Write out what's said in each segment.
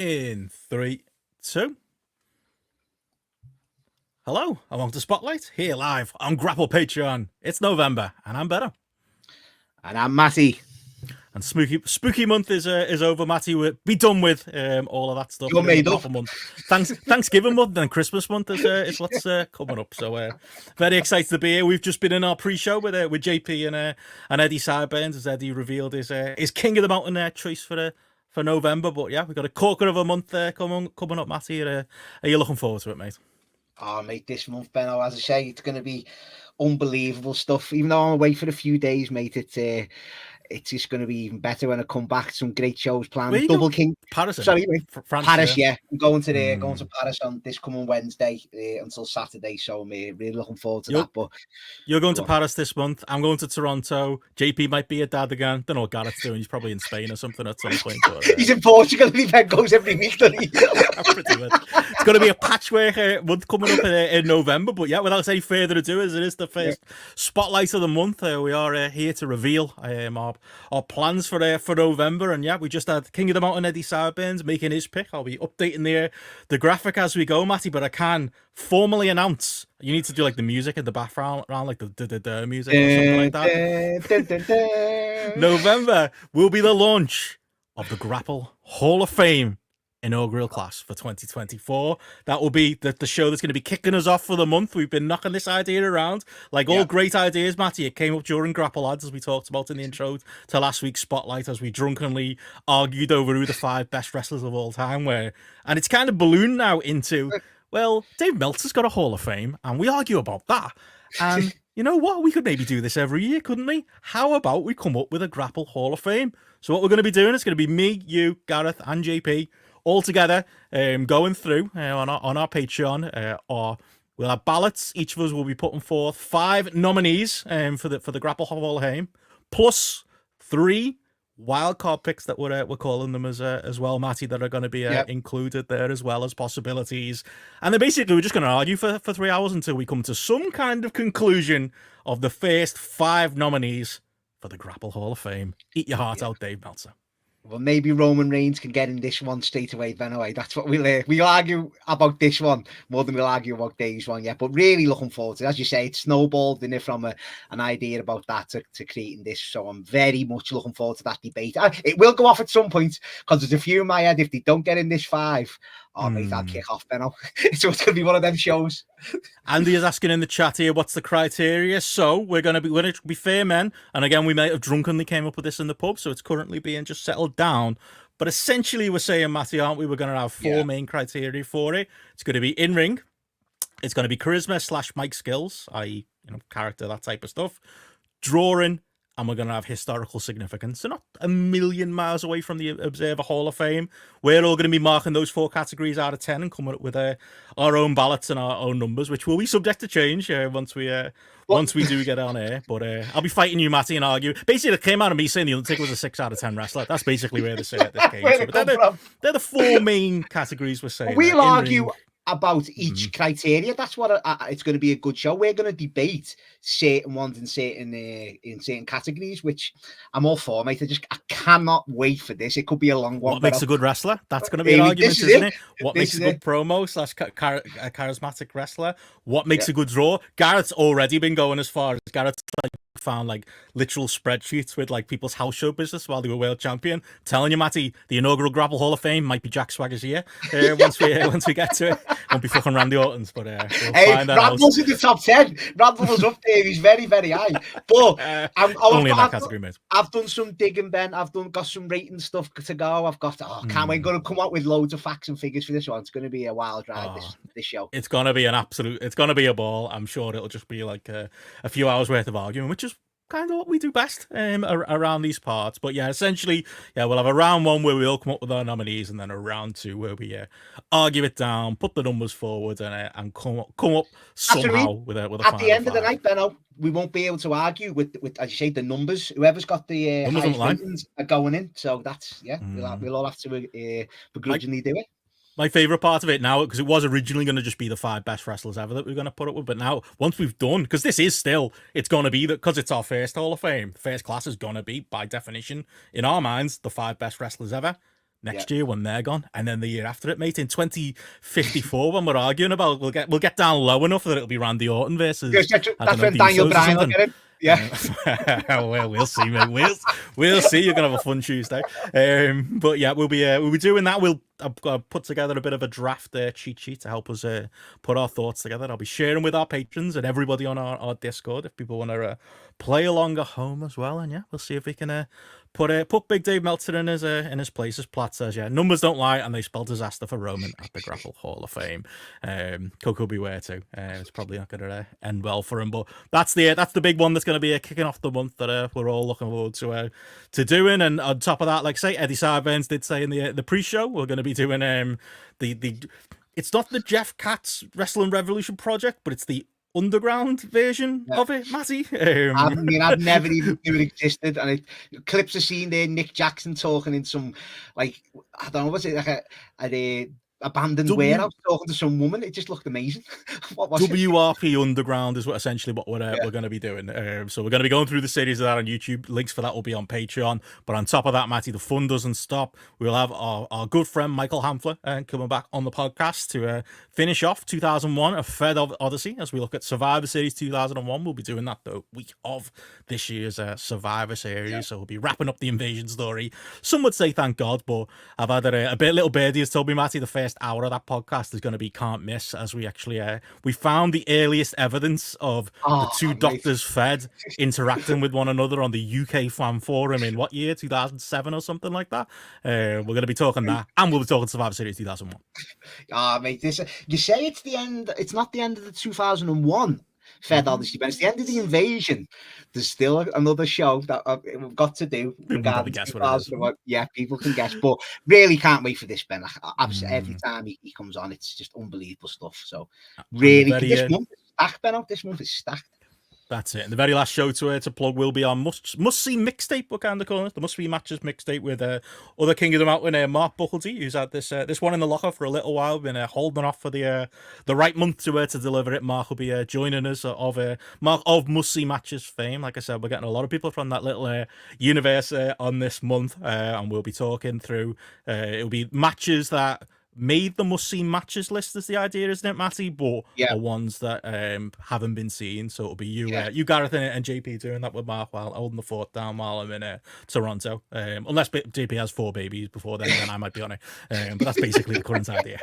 In 3, 2. Hello, and welcome to Spotlight, here live on GRAPPL Patreon. It's November, and I'm Benno. And I'm Matty. And spooky month is over, Matty. We'll be done with all of that stuff. You're made up. Month. Thanksgiving month and Christmas month is what's coming up. So very excited to be here. We've just been in our pre-show with JP and Eddie Sideburns, as Eddie revealed his King of the Mountain choice for November. But yeah, we've got a corker of a month coming up, Matty. Are you looking forward to it, mate? Oh, mate, this month, Benno, as I say, it's going to be unbelievable stuff. Even though I'm away for a few days, mate, it's just going to be even better when I come back. Some great shows planned. Double King. Paris. Sorry, France, Paris, yeah. I'm going to Paris on this coming Wednesday until Saturday. So I'm really looking forward to that. But you're going to Paris this month. I'm going to Toronto. JP might be a dad again. Don't know what Gareth's doing. He's probably in Spain or something at some point. But, he's in Portugal and he then goes every week, doesn't he? Pretty much. It's going to be a patchwork month coming up in November. But yeah, without any further ado, as it is the first spotlight of the month, we are here to reveal our plans for November. And yeah, we just had King of the Mountain Eddie Sideburns making his pick. I'll be updating the graphic as we go, Matty, but I can formally announce you need to do like the music in the background, around like the music or something like that. November will be the launch of the GRAPPL Hall of Fame inaugural class for 2024. That will be the show that's going to be kicking us off for the month. We've been knocking this idea around, like all great ideas, Matty. It came up during GRAPPL ads, as we talked about in the intro to last week's Spotlight, as we drunkenly argued over who the 5 best wrestlers of all time were. And it's kind of ballooned now into, well, Dave Meltzer's got a Hall of Fame, and we argue about that. And you know what? We could maybe do this every year, couldn't we? How about we come up with a GRAPPL Hall of Fame? So what we're going to be doing is going to be me, you, Gareth, and JP all together, going through on our Patreon. Or we'll have ballots. Each of us will be putting forth 5 nominees for the GRAPPL Hall of Fame, plus 3 wildcard picks that we're calling them as well, Matty, that are going to be included there as well as possibilities. And then basically we're just going to argue for 3 hours until we come to some kind of conclusion of the first 5 nominees for the GRAPPL Hall of Fame. Eat your heart out, Dave Meltzer. Well, maybe Roman Reigns can get in this one straight away, Benno. That's what we'll argue about this one more than we'll argue about Dave's one, yeah. But really looking forward to it. As you say, it snowballed in it from an idea about that to creating this. So I'm very much looking forward to that debate. It will go off at some point because there's a few in my head. If they don't get in this 5, mate, I'll kick off, Benno. So it's going to be one of them shows. Andy is asking in the chat here, what's the criteria? So we're going to be fair men. And again, we might have drunkenly came up with this in the pub, so it's currently being just settled down. But essentially, we're saying, Matty, aren't we? We're going to have 4 main criteria for it. It's going to be in ring. It's going to be charisma / mic skills, i.e., character, that type of stuff. Drawing. And we're going to have historical significance. So not a million miles away from the Observer Hall of Fame. We're all going to be marking those 4 categories out of 10 and coming up with our own ballots and our own numbers, which will be subject to change once we do get on air. But I'll be fighting you, Matty, and argue. Basically, it came out of me saying the Undertaker was a 6 out of 10 wrestler. That's basically where this came from. They're the 4 main categories we're saying. We'll argue about each criteria. That's what it's going to be a good show. We're going to debate certain ones in certain categories, which I'm all for, mate. I cannot wait for this. It could be a long one. What makes a good wrestler? That's going to be an argument, isn't it? What makes a good promo / charismatic wrestler? What makes a good draw? Gareth's already been going as far as Gareth's found literal spreadsheets with people's house show business while they were world champion. Telling you, Matty, the inaugural GRAPPL Hall of Fame might be Jack Swagger's year once we get to it. Won't be fucking Randy Orton's, but we'll find that Randall's in the top 10. Randall was up there. He's very, very high. But only in that category, mate. I've done some digging, Ben. I've got some rating stuff to go. I've got can't wait. Going to come out with loads of facts and figures for this one. It's going to be a wild ride. This show. It's going to be it's going to be a ball. I'm sure it'll just be a few hours worth of arguing, which is kind of what we do best around these parts. But yeah, essentially, we'll have a round 1 where we all come up with our nominees, and then a round 2 where we argue it down, put the numbers forward, and come up somehow with a at the end of the night, Benno, we won't be able to argue with as you say, the numbers. Whoever's got the highest ratings are going in. So that's we'll all have to begrudgingly do it. My favorite part of it now, because it was originally going to just be the 5 best wrestlers ever that we're going to put up with, but now once we've done, because this is still, it's going to be that, because it's our first Hall of Fame, first class is going to be by definition in our minds the 5 best wrestlers ever. next year when they're gone, and then the year after it, mate, in 2054 when we're arguing about we'll get down low enough that it'll be Randy Orton versus that's when Daniel Bryan will get it. Yeah. Well, we'll see, mate. We'll see. You're gonna have a fun Tuesday. But yeah, we'll be doing that. I've put together a bit of a draft cheat sheet to help us put our thoughts together. I'll be sharing with our patrons and everybody on our Discord if people want to play along at home as well. And yeah, we'll see if we can put Big Dave Meltzer in his place. As Platt says, yeah, numbers don't lie, and they spell disaster for Roman at the GRAPPL Hall of Fame. Coco beware too. It's probably not going to end well for him, but that's the big one that's going to be kicking off the month that we're all looking forward to doing. And on top of that, like I say, Eddie Sideburns did say in the pre-show, we're going to be doing it's not the Jeff Katz Wrestling Revolution project, but it's the underground version of it, Matty. I mean, I've never even knew it existed, and clips are seen there. Nick Jackson talking in some, like, I don't know, was it like a abandoned warehouse talking to some woman? It just looked amazing. What was WRP Underground is essentially what we're going to be doing. So we're going to be going through the series of that on YouTube. Links for that will be on Patreon. But on top of that, Matty, the fun doesn't stop. We'll have our good friend Michael Hamfler coming back on the podcast to finish off 2001, a Fed Odyssey, as we look at Survivor Series 2001. We'll be doing that the week of this year's Survivor Series. Yeah. So we'll be wrapping up the invasion story. Some would say thank God, but I've had a bit. Little Birdie has told me, Matty, the first hour of that podcast is going to be can't miss, as we actually we found the earliest evidence of the two doctors Fed interacting with one another on the UK fan forum in what year, 2007 or something like that. We're going to be talking that, and we'll be talking Survivor Series 2001. Mate, you say it's the end. It's not the end of the 2001 Fed Odyssey, but it's the end of the invasion. There's still another show that we've got to do. Probably guess what it is. Yeah, people can guess, but really can't wait for this, Ben. Every time he comes on, it's just unbelievable stuff. So really, this month is stacked, Ben. This month is stacked. That's it. And the very last show to plug will be our must-see mixtape, we're kind of calling it. The must-see matches mixtape with other King of the Mountain, Mark Buckledy, who's had this one in the locker for a little while, been holding off for the right month to deliver it. Mark will be joining us Mark of must-see matches fame. Like I said, we're getting a lot of people from that little universe on this month, and we'll be talking through. It'll be matches that made the must-see matches list, is the idea, isn't it, Matty? But are ones that haven't been seen. So it'll be you, Gareth, and JP doing that with Mark while holding the fort down while I'm in Toronto. Unless JP has 4 babies before then I might be on it. But that's basically the current idea.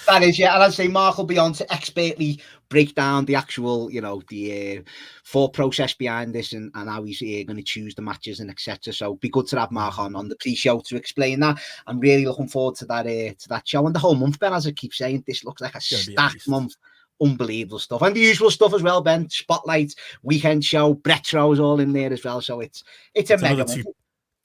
That is, yeah. And I'd say Mark will be on to expertly break down the actual, the thought process behind this and how he's going to choose the matches and etc. So it'd be good to have Mark on the pre-show to explain that. I'm really looking forward to that show, and the whole month, Ben, as I keep saying, this looks like a stacked month. Unbelievable stuff, and the usual stuff as well, Ben. Spotlight, weekend show, retro is all in there as well. So it's a mega month.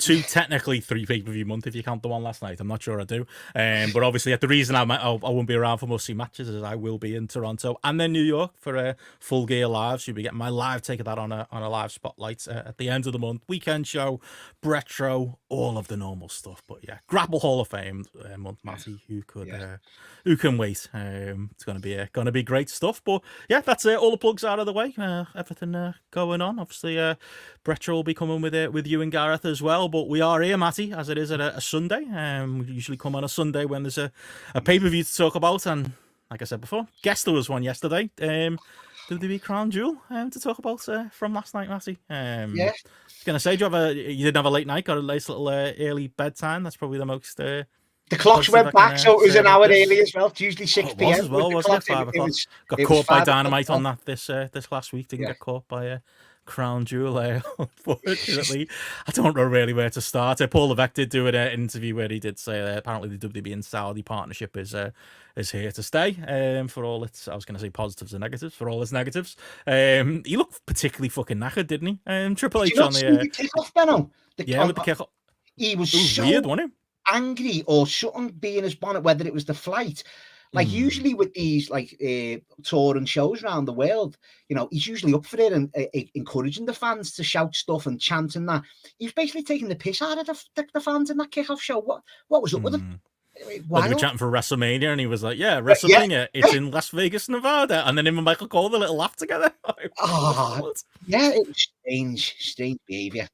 Technically 3 pay-per-view month if you count the one last night. I'm not sure I do, but obviously the reason I won't be around for must-see matches is I will be in Toronto and then New York for a Full Gear Live. So you'll be getting my live take of that on a live spotlight at the end of the month. Weekend show, retro, all of the normal stuff. But yeah, GRAPPL Hall of Fame month, Matty. Who can wait? It's gonna be great stuff. But yeah, that's all the plugs out of the way. Everything going on. Obviously, retro will be coming with you and Gareth as well. But we are here, Matty, as it is at a Sunday. We usually come on a Sunday when there's a pay-per-view to talk about. And like I said before, guess there was one yesterday. WWE Crown Jewel to talk about from last night, Matty. Yeah. I was going to say, you didn't have a late night, got a nice little early bedtime. That's probably the most... the clocks went back, so it was an hour early as well. It's usually 6 p.m. as well, wasn't it? 5 o'clock. Got caught by Dynamite on that this last week. Didn't get caught by... Crown Jewel, unfortunately. I don't know really where to start. Paul Levesque did do an interview where he did say apparently the WWE and Saudi partnership is here to stay for all its, I was going to say positives and negatives, for all its negatives. He looked particularly fucking knackered, didn't he? Triple H on the kickoff, Benno. With the kickoff. He was so weird, wasn't he? Angry or something being his bonnet, whether it was the flight. Like usually with these tour and shows around the world, he's usually up for it and encouraging the fans to shout stuff and chant and that. He was basically taking the piss out of the fans in that kickoff show. What was up with him? Well, they were chatting for WrestleMania, and he was like, "Yeah, WrestleMania, it's in Las Vegas, Nevada." And then him and Michael Cole, the little laugh together. Yeah, it was strange behavior.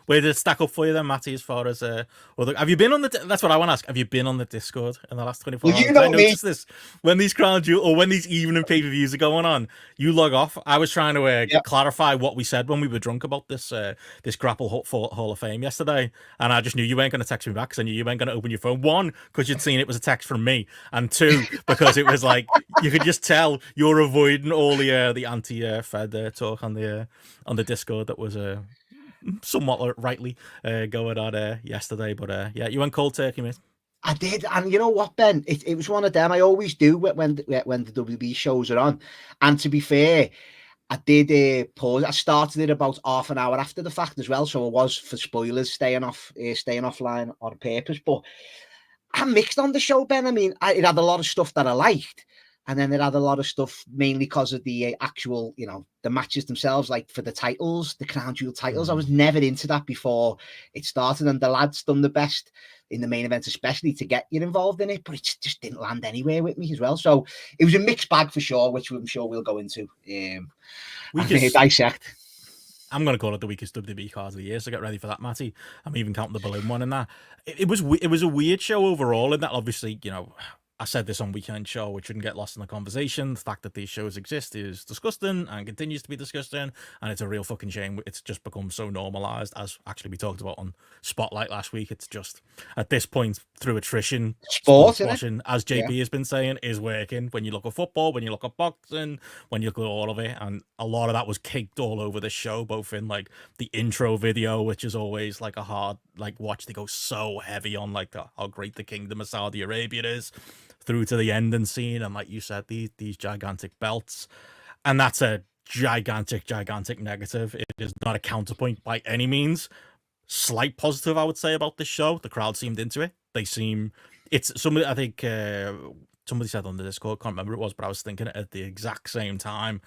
Where did it stack up for you then, Matty, as far as have you been on the that's what I want to ask. Have you been on the Discord in the last 24 hours? I noticed this when these Crown Jewel or when these evening pay-per-views are going on, you log off. I was trying to clarify what we said when we were drunk about this this GRAPPL Hall of Fame yesterday, and I just knew you weren't going to text me back, because I knew you weren't going to open your phone. One, because you'd seen it was a text from me, and two, because it was like you could just tell you're avoiding all the anti-Fed talk on the Discord that was somewhat rightly going on yesterday. But yeah, you went cold turkey, mate. I did, and you know what, Ben? It was one of them. I always do when the WB shows are on. And to be fair, I did pause. I started it about half an hour after the fact as well, so I was, for spoilers, staying offline on purpose. But I'm mixed on the show, Ben. I mean, it had a lot of stuff that I liked, and then it had a lot of stuff mainly because of the actual, the matches themselves, like for the titles, the Crown Jewel titles. I was never into that before it started, and the lads done the best in the main event, especially to get you involved in it, but it just didn't land anywhere with me as well. So it was a mixed bag for sure, which I'm sure we'll go into. Dissect. I'm going to call it the weakest WWE card of the year, so get ready for that, Matty. I'm even counting the balloon one in that. It was a weird show overall, in that obviously, I said this on Weekend Show, which shouldn't get lost in the conversation. The fact that these shows exist is disgusting and continues to be disgusting, and it's a real fucking shame. It's just become so normalized, as actually we talked about on Spotlight last week. It's just, at this point, through attrition, sports watching, as JP has been saying, is working. When you look at football, when you look at boxing, when you look at all of it, and a lot of that was caked all over the show, both in like the intro video, which is always like a hard watch. They go so heavy on how great the Kingdom of Saudi Arabia is, through to the ending scene, and like you said, these gigantic belts, and that's a gigantic negative. It is not a counterpoint by any means. Slight positive, I would say, about this show. The crowd seemed into it. It's somebody, I think somebody said on the Discord, can't remember who it was, but I was thinking at the exact same time,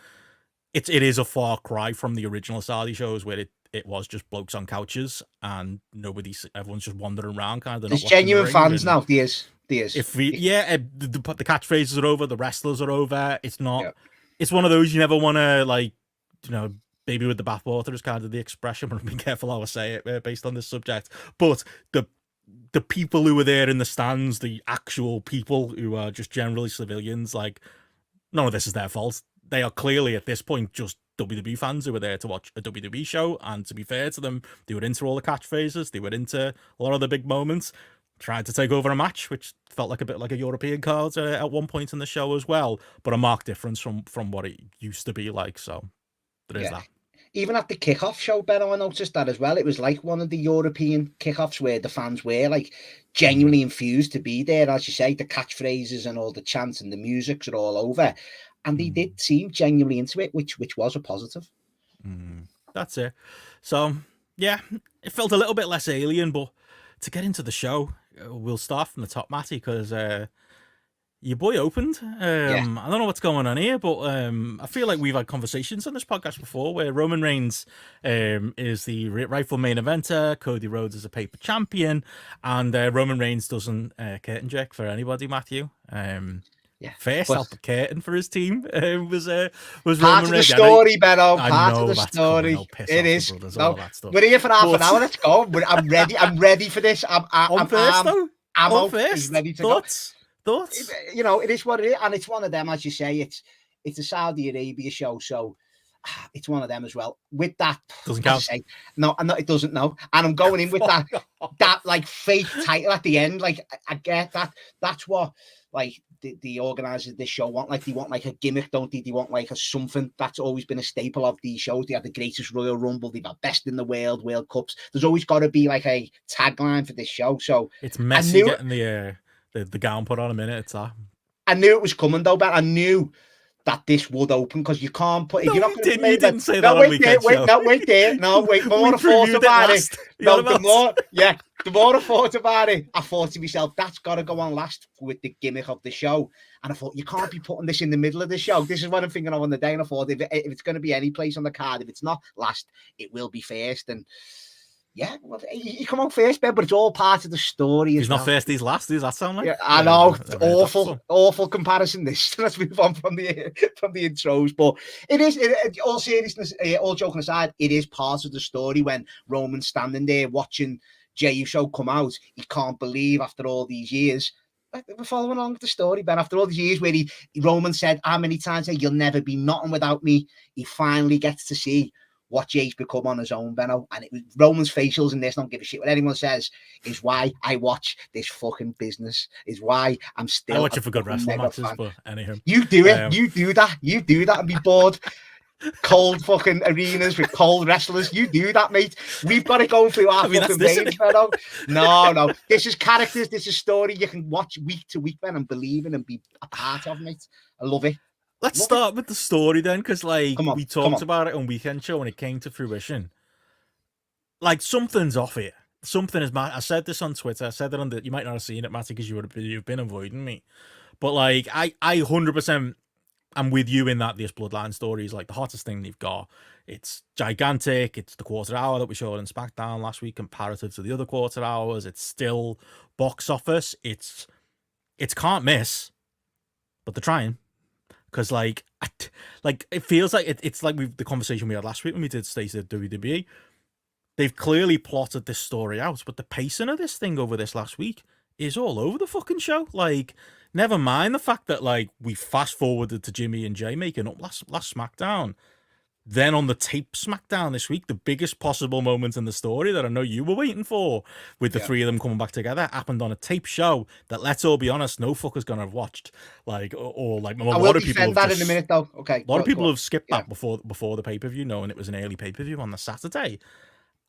it is a far cry from the original Saudi shows, where it was just blokes on couches and everyone's just wandering around kind of. There's genuine fans now. There's. The catchphrases are over, the wrestlers are over. It's not. It's one of those you never want to baby with the bathwater is kind of the expression. But be careful how I say it based on this subject. But the people who were there in the stands, the actual people who are just generally civilians, none of this is their fault. They are clearly at this point just WWE fans who were there to watch a WWE show. And to be fair to them, they were into all the catchphrases. They were into a lot of the big moments. Tried to take over a match, which felt like a bit like a European card at one point in the show as well, but a marked difference from what it used to be like. So there is that. Even at the kickoff show, Benno, I noticed that as well. It was like one of the European kickoffs where the fans were genuinely infused to be there. As you say, the catchphrases and all the chants and the musics are all over, and they did seem genuinely into it, which was a positive. That's it. So yeah, it felt a little bit less alien, but to get into the show, we'll start from the top, Matty, because your boy opened. I don't know what's going on here, but I feel like we've had conversations on this podcast before where Roman Reigns is the rightful main eventer, Cody Rhodes is a paper champion, and Roman Reigns doesn't curtain jerk for anybody, Matthew. First out the curtain for his team was part Roman of Reigns. The story, Benno. Part of the story. It is. No, we're here for half an hour. Let's go. I'm ready. I'm ready for this. I'm ready to Thoughts? It is what it is, and it's one of them, as you say. It's a Saudi Arabia show, so it's one of them as well. With that, doesn't count. No, it doesn't. No, and I'm going in with that fake title at the end. I get that. That's what the organisers of this show want. They want a gimmick, don't they? They want a something. That's always been a staple of these shows. They have the greatest Royal Rumble. They've got best in the world Cups. There's always got to be a tagline for this show. So it's messy getting the gown put on a minute. It's that. I knew it was coming though, but I knew that this would open, because you can't put. If you're not going to make didn't say that on Weekend Show. Wait there. The more I thought about it. No, the more I thought about it, I thought to myself, that's got to go on last with the gimmick of the show. And I thought, you can't be putting this in the middle of the show. This is what I'm thinking of on the day. And I thought, if it's going to be any place on the card, if it's not last, it will be first. And Yeah, well, he come out first, Ben, but it's all part of the story. He's not first, he's last. Does that sound like? Yeah, I know. Awful comparison. This. Let's move on from the intros. But it is, all seriousness, all joking aside, it is part of the story when Roman's standing there watching Jey Uso come out. He can't believe after all these years. We're following along with the story, Ben. After all these years where Roman said how many times, "You'll never be nothing without me," he finally gets to see what Jay's become on his own, Benno. And it was Roman's facials in this, don't give a shit what anyone says, is why I watch this fucking business, is why I'm still. I watch it for good wrestling matches, but anyhow. You do it. You do that and be bored. Cold fucking arenas with cold wrestlers. You do that, mate. We've got it going through our fucking veins, Benno. No. This is characters. This is story you can watch week to week, Ben, and believe in and be a part of, mate. I love it. Let's start with the story then, because like we talked about it on Weekend Show when it came to fruition. Like something's off here. Something is. I said this on Twitter. I said it on the. You might not have seen it, Matty, because you've been avoiding me. But like I 100% am with you in that this Bloodline story is like the hottest thing they've got. It's gigantic. It's the quarter hour that we showed in SmackDown last week comparative to the other quarter hours. It's still box office. It's can't miss, but they're trying. Because like it feels like it's like the conversation we had last week when we did State of WWE. They've clearly plotted this story out, but the pacing of this thing over this last week is all over the fucking show. Like, never mind the fact that like we fast forwarded to Jimmy and Jay making up last SmackDown. Then on the tape SmackDown this week, the biggest possible moment in the story that I know you were waiting for, with the three of them coming back together, happened on a tape show that, let's all be honest, no fucker's gonna have watched. Like, or like a lot of people. That in a minute, though. Okay. A lot of people have skipped that before the pay per view, knowing it was an early pay per view on the Saturday.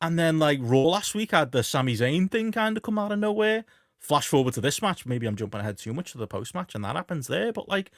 And then like Raw last week had the Sami Zayn thing kind of come out of nowhere. Flash forward to this match, maybe I'm jumping ahead too much to the post match, and that happens there. But like,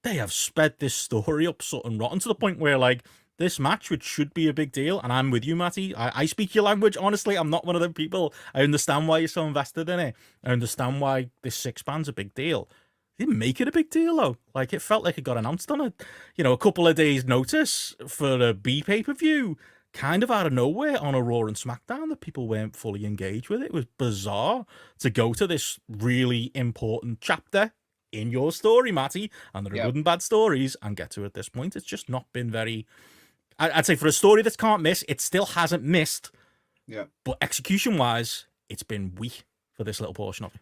they have sped this story up something rotten to the point where like, this match, which should be a big deal, and I'm with you, Matty. I speak your language. Honestly, I'm not one of them people. I understand why you're so invested in it. I understand why this 6-man's a big deal. They didn't make it a big deal, though. Like, it felt like it got announced on a couple of days' notice for a B pay-per-view, kind of out of nowhere on a Raw and SmackDown that people weren't fully engaged with. It was bizarre to go to this really important chapter in your story, Matty, and there are good and bad stories, and get to at this point. It's just not been very... I'd say for a story that can't miss, it still hasn't missed. Yeah. But execution-wise, it's been weak for this little portion of it.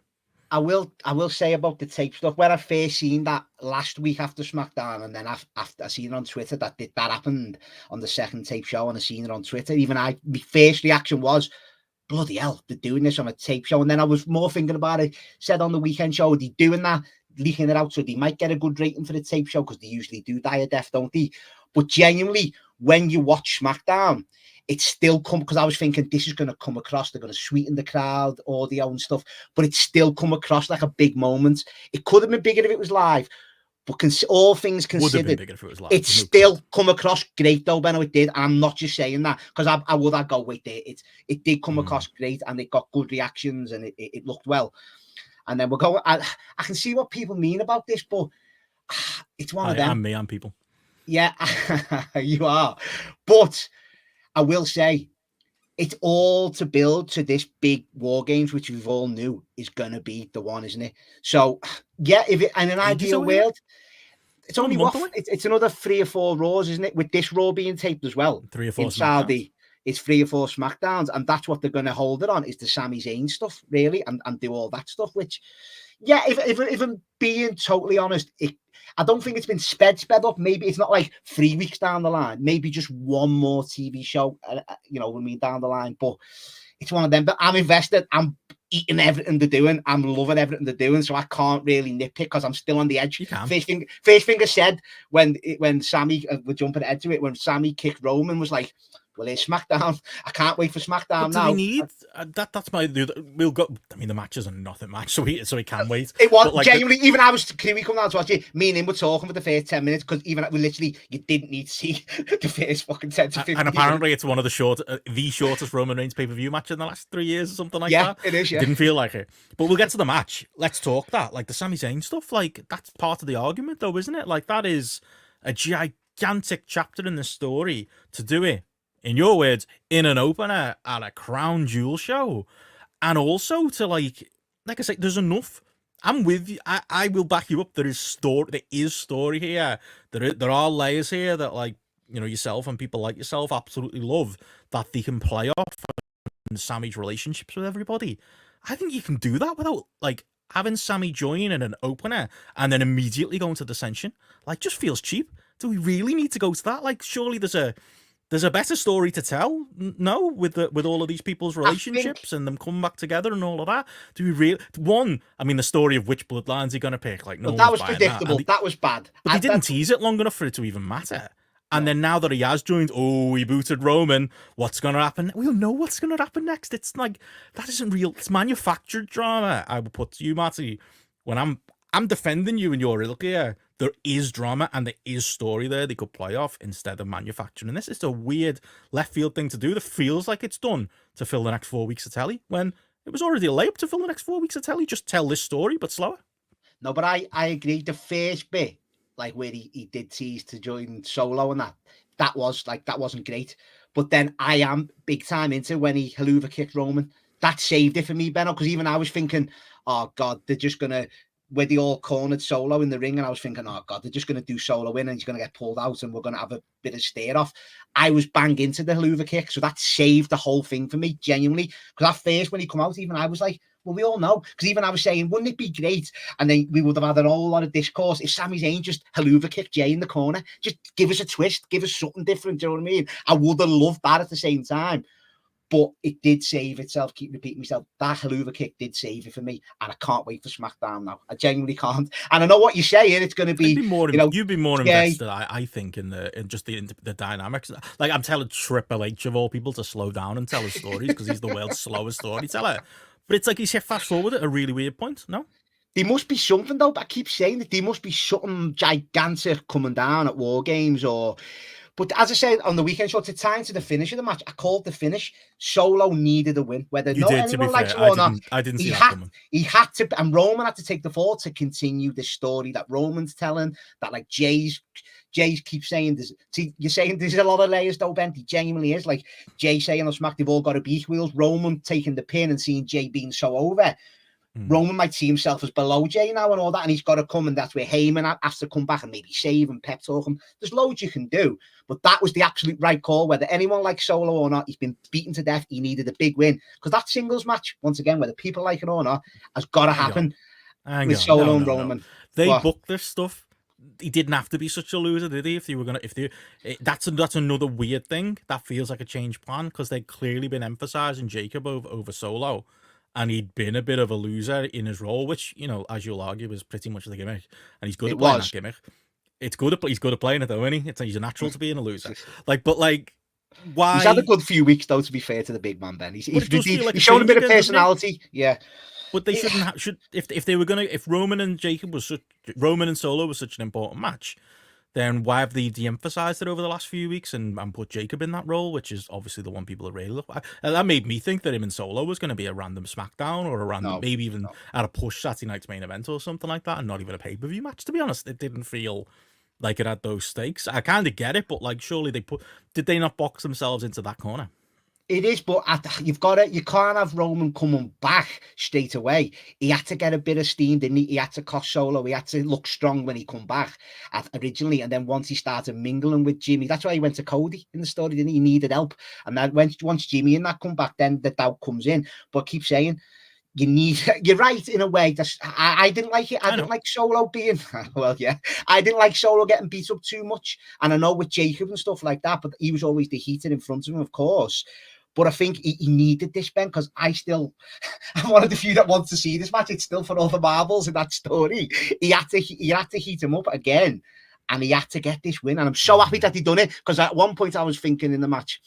I will say about the tape stuff, where I first seen that last week after SmackDown, and then after I seen it on Twitter that happened on the second tape show, and I seen it on Twitter. Even my first reaction was, bloody hell, they're doing this on a tape show. And then I was more thinking about it, said on the Weekend Show, they're doing that, leaking it out so they might get a good rating for the tape show, because they usually do die a death, don't they? But genuinely, when you watch SmackDown, it's still come, because I was thinking this is going to come across, they're going to sweeten the crowd, audio and stuff, but it's still come across like a big moment. It could have been bigger if it was live, but all things considered, it's still come across great though, Benno. It did. I'm not just saying that because I would have go wait there. It did come across great, and it got good reactions, and it looked well. And then we're going. I can see what people mean about this, but it's one of them. I'm people. Yeah, you are. But I will say, it's all to build to this big War Games, which we've all knew is going to be the one, isn't it? So, yeah, if it, in an ideal world, it's only it's another 3 or 4 Raws, isn't it? With this Raw being taped as well. 3 or 4 in Saudi. It's 3 or 4 SmackDowns, and that's what they're going to hold it on, is the Sami Zayn stuff, really, and do all that stuff, which, yeah, if I'm being totally honest, I don't think it's been sped up. Maybe it's not like 3 weeks down the line, maybe just one more TV show, down the line, but it's one of them. But I'm invested. I'm eating everything they're doing. I'm loving everything they're doing, so I can't really nitpick because I'm still on the edge. First thing I said when Sammy, we're jumping ahead to it, when Sammy kicked Roman, was like, well, it's SmackDown. I can't wait for SmackDown now. Do we need that's my... We'll go... I mean, the matches are nothing match, so we can wait. It was like, genuinely... Even I was... Can we come down to watch it? Me and him were talking for the first 10 minutes, because even we literally... You didn't need to see the first fucking 10 to 15 And apparently it's one of the shortest Roman Reigns pay-per-view match in the last 3 years or something like that. Yeah, it is, yeah. Didn't feel like it. But we'll get to the match. Let's talk that. Like, the Sami Zayn stuff, like, that's part of the argument, though, isn't it? Like, that is a gigantic chapter in the story to do it in your words, in an opener at a Crown Jewel show. And also to like I say, there's enough. I'm with you. I will back you up. There is story here. There are layers here that, like, you know, yourself and people like yourself absolutely love, that they can play off, and Sammy's relationships with everybody. I think you can do that without like having Sammy join in an opener and then immediately go into dissension. Like, just feels cheap. Do we really need to go to that? Like, surely there's a better story to tell, no, with all of these people's relationships and them coming back together and all of that. Do we really? One, I mean, the story of which bloodlines are going to pick, like, no, that was predictable. That was bad. But they didn't tease it long enough for it to even matter. And then now that he has joined, he booted Roman. What's going to happen? We'll know what's going to happen next. It's like, that isn't real. It's manufactured drama. I would put to you, Matty, when I'm defending you in your ilk here, there is drama and there is story there they could play off instead of manufacturing this. It's a weird left field thing to do that feels like it's done to fill the next 4 weeks of telly, when it was already a layup to fill the next 4 weeks of telly. Just tell this story, but slower. No, but I agree. The first bit, like where he did tease to join Solo and that wasn't great. But then I am big time into when he haluva kicked Roman. That saved it for me, Benno, because even I was thinking, oh God, they're just gonna, where they all cornered Solo in the ring, and I was thinking, oh God, they're just gonna do Solo in and he's gonna get pulled out and we're gonna have a bit of stare off. I was bang into the haluva kick, so that saved the whole thing for me, genuinely. Because at first when he come out, even I was like, well, we all know, because even I was saying, wouldn't it be great? And then we would have had a whole lot of discourse if Sami Zayn just haluva kicked Jay in the corner. Just give us a twist, give us something different. Do you know what I mean? I would have loved that at the same time. But it did save itself. Keep repeating myself. That haluva kick did save it for me, and I can't wait for SmackDown now. I genuinely can't. And I know what you're saying. It's going to be more. You'd be more invested, I think, in the dynamics. Like, I'm telling Triple H of all people to slow down and tell his stories because he's the world's slowest storyteller. But it's like he's hit fast forward at a really weird point. No. There must be something, though. But I keep saying that there must be something gigantic coming down at War Games or. But as I said on the weekend show, to tie into the finish of the match, I called the finish. Solo needed a win, whether anyone likes it or not. I didn't see that coming. He had to, and Roman had to take the fall to continue the story that Roman's telling. That, like, Jay keeps saying this. See, you're saying there's a lot of layers, though, Ben. He genuinely is. Like Jay saying on Smack, they've all got to be equals. Roman taking the pin and seeing Jay being so over. Roman might see himself as below Jay now and all that, and he's got to come, and that's where Heyman has to come back and maybe save and pep talk him. There's loads you can do, but that was the absolute right call. Whether anyone likes Solo or not, he's been beaten to death. He needed a big win because that singles match, once again, whether people like it or not, has got to happen with Solo and Roman. They booked this stuff. He didn't have to be such a loser, did he? That's another weird thing that feels like a change plan, because they'd clearly been emphasizing Jacob over Solo. And he'd been a bit of a loser in his role, which, you know, as you'll argue, was pretty much the gimmick. And he's good at playing that gimmick. He's good at playing it, though, isn't he? He's a natural to being a loser. Why? He's had a good few weeks, though, to be fair to the big man, Ben. He's shown a bit of personality. Yeah. But they if they were gonna, if Roman and Solo was such an important match, then why have they de-emphasized it over the last few weeks and put Jacob in that role, which is obviously the one people are really looking at? And that made me think that him and Solo was going to be a random SmackDown or a random, maybe even at a push Saturday night's main event or something like that, and not even a pay-per-view match, to be honest. It didn't feel like it had those stakes. I kind of get it, but like, surely did they not box themselves into that corner? It is, but you can't have Roman coming back straight away. He had to get a bit of steam, didn't he? He had to cost Solo. He had to look strong when he come back originally. And then once he started mingling with Jimmy, that's why he went to Cody in the story, didn't he? He needed help. And then once Jimmy and that come back, then the doubt comes in. But I keep saying, you're right in a way. I didn't like it. I didn't like Solo being, I didn't like Solo getting beat up too much. And I know with Jacob and stuff like that, but he was always the heater in front of him, of course. But I think he needed this, Ben, because I'm one of the few that wants to see this match. It's still for all the marbles in that story. He had to heat him up again, and he had to get this win. And I'm so happy that he done it, because at one point I was thinking in the match,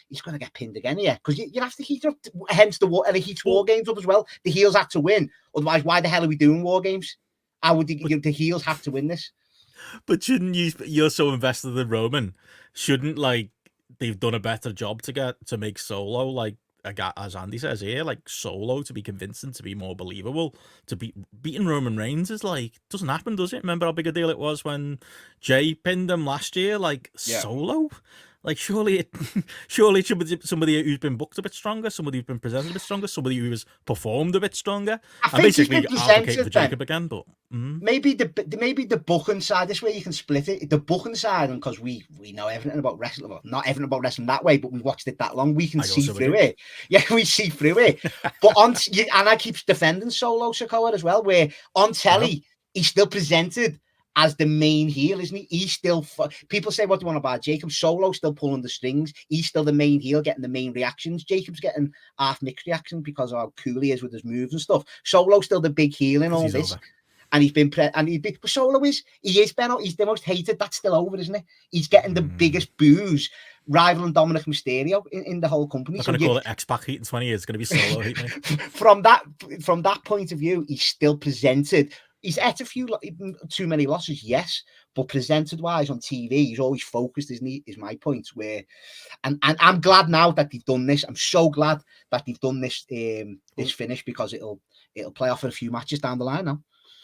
he's going to get pinned again here, because you have to heat up. Hence he heats War Games up as well. The heels had to win. Otherwise, why the hell are we doing War Games? How would the heels have to win this? But shouldn't you're so invested in Roman, shouldn't, like, they've done a better job to make Solo, like, as Andy says here, like, Solo to be convincing, to be more believable, to be beating Roman Reigns is like, doesn't happen, does it? Remember how big a deal it was when Jay pinned him last year? Like, Solo, Like, surely it should be somebody who's been booked a bit stronger, somebody who's been presented a bit stronger, somebody who has performed a bit stronger. I I'm think he's been basically advocating for presented, Jacob again, but maybe the booking side. This way you can split it. The booking side, and because we know everything about wrestling, well, not everything about wrestling that way, but we've watched it that long, we can see through it. Yeah, we see through it. But and I keep defending Solo Sikoa as well, where on telly he's still presented as the main heel, isn't he? He's still, people say what they want about Jacob. Solo's still pulling the strings. He's still the main heel, getting the main reactions. Jacob's getting half mixed reactions because of how cool he is with his moves and stuff. Solo's still the big heel in all this. Over. And he's been, but Solo he is Benno. He's the most hated. That's still over, isn't it? He's getting the biggest boos, rivaling Dominic Mysterio in the whole company. I'm going to call it X-Pac heat in 20 years. It's going to be Solo heat, mate. From that point of view, he's still presented. He's had a few too many losses, yes, but presented wise on TV, he's always focused, isn't he? Is my point. Where, and I'm glad now that they've done this. I'm so glad that they've done this this finish, because it'll play off in a few matches down the line now.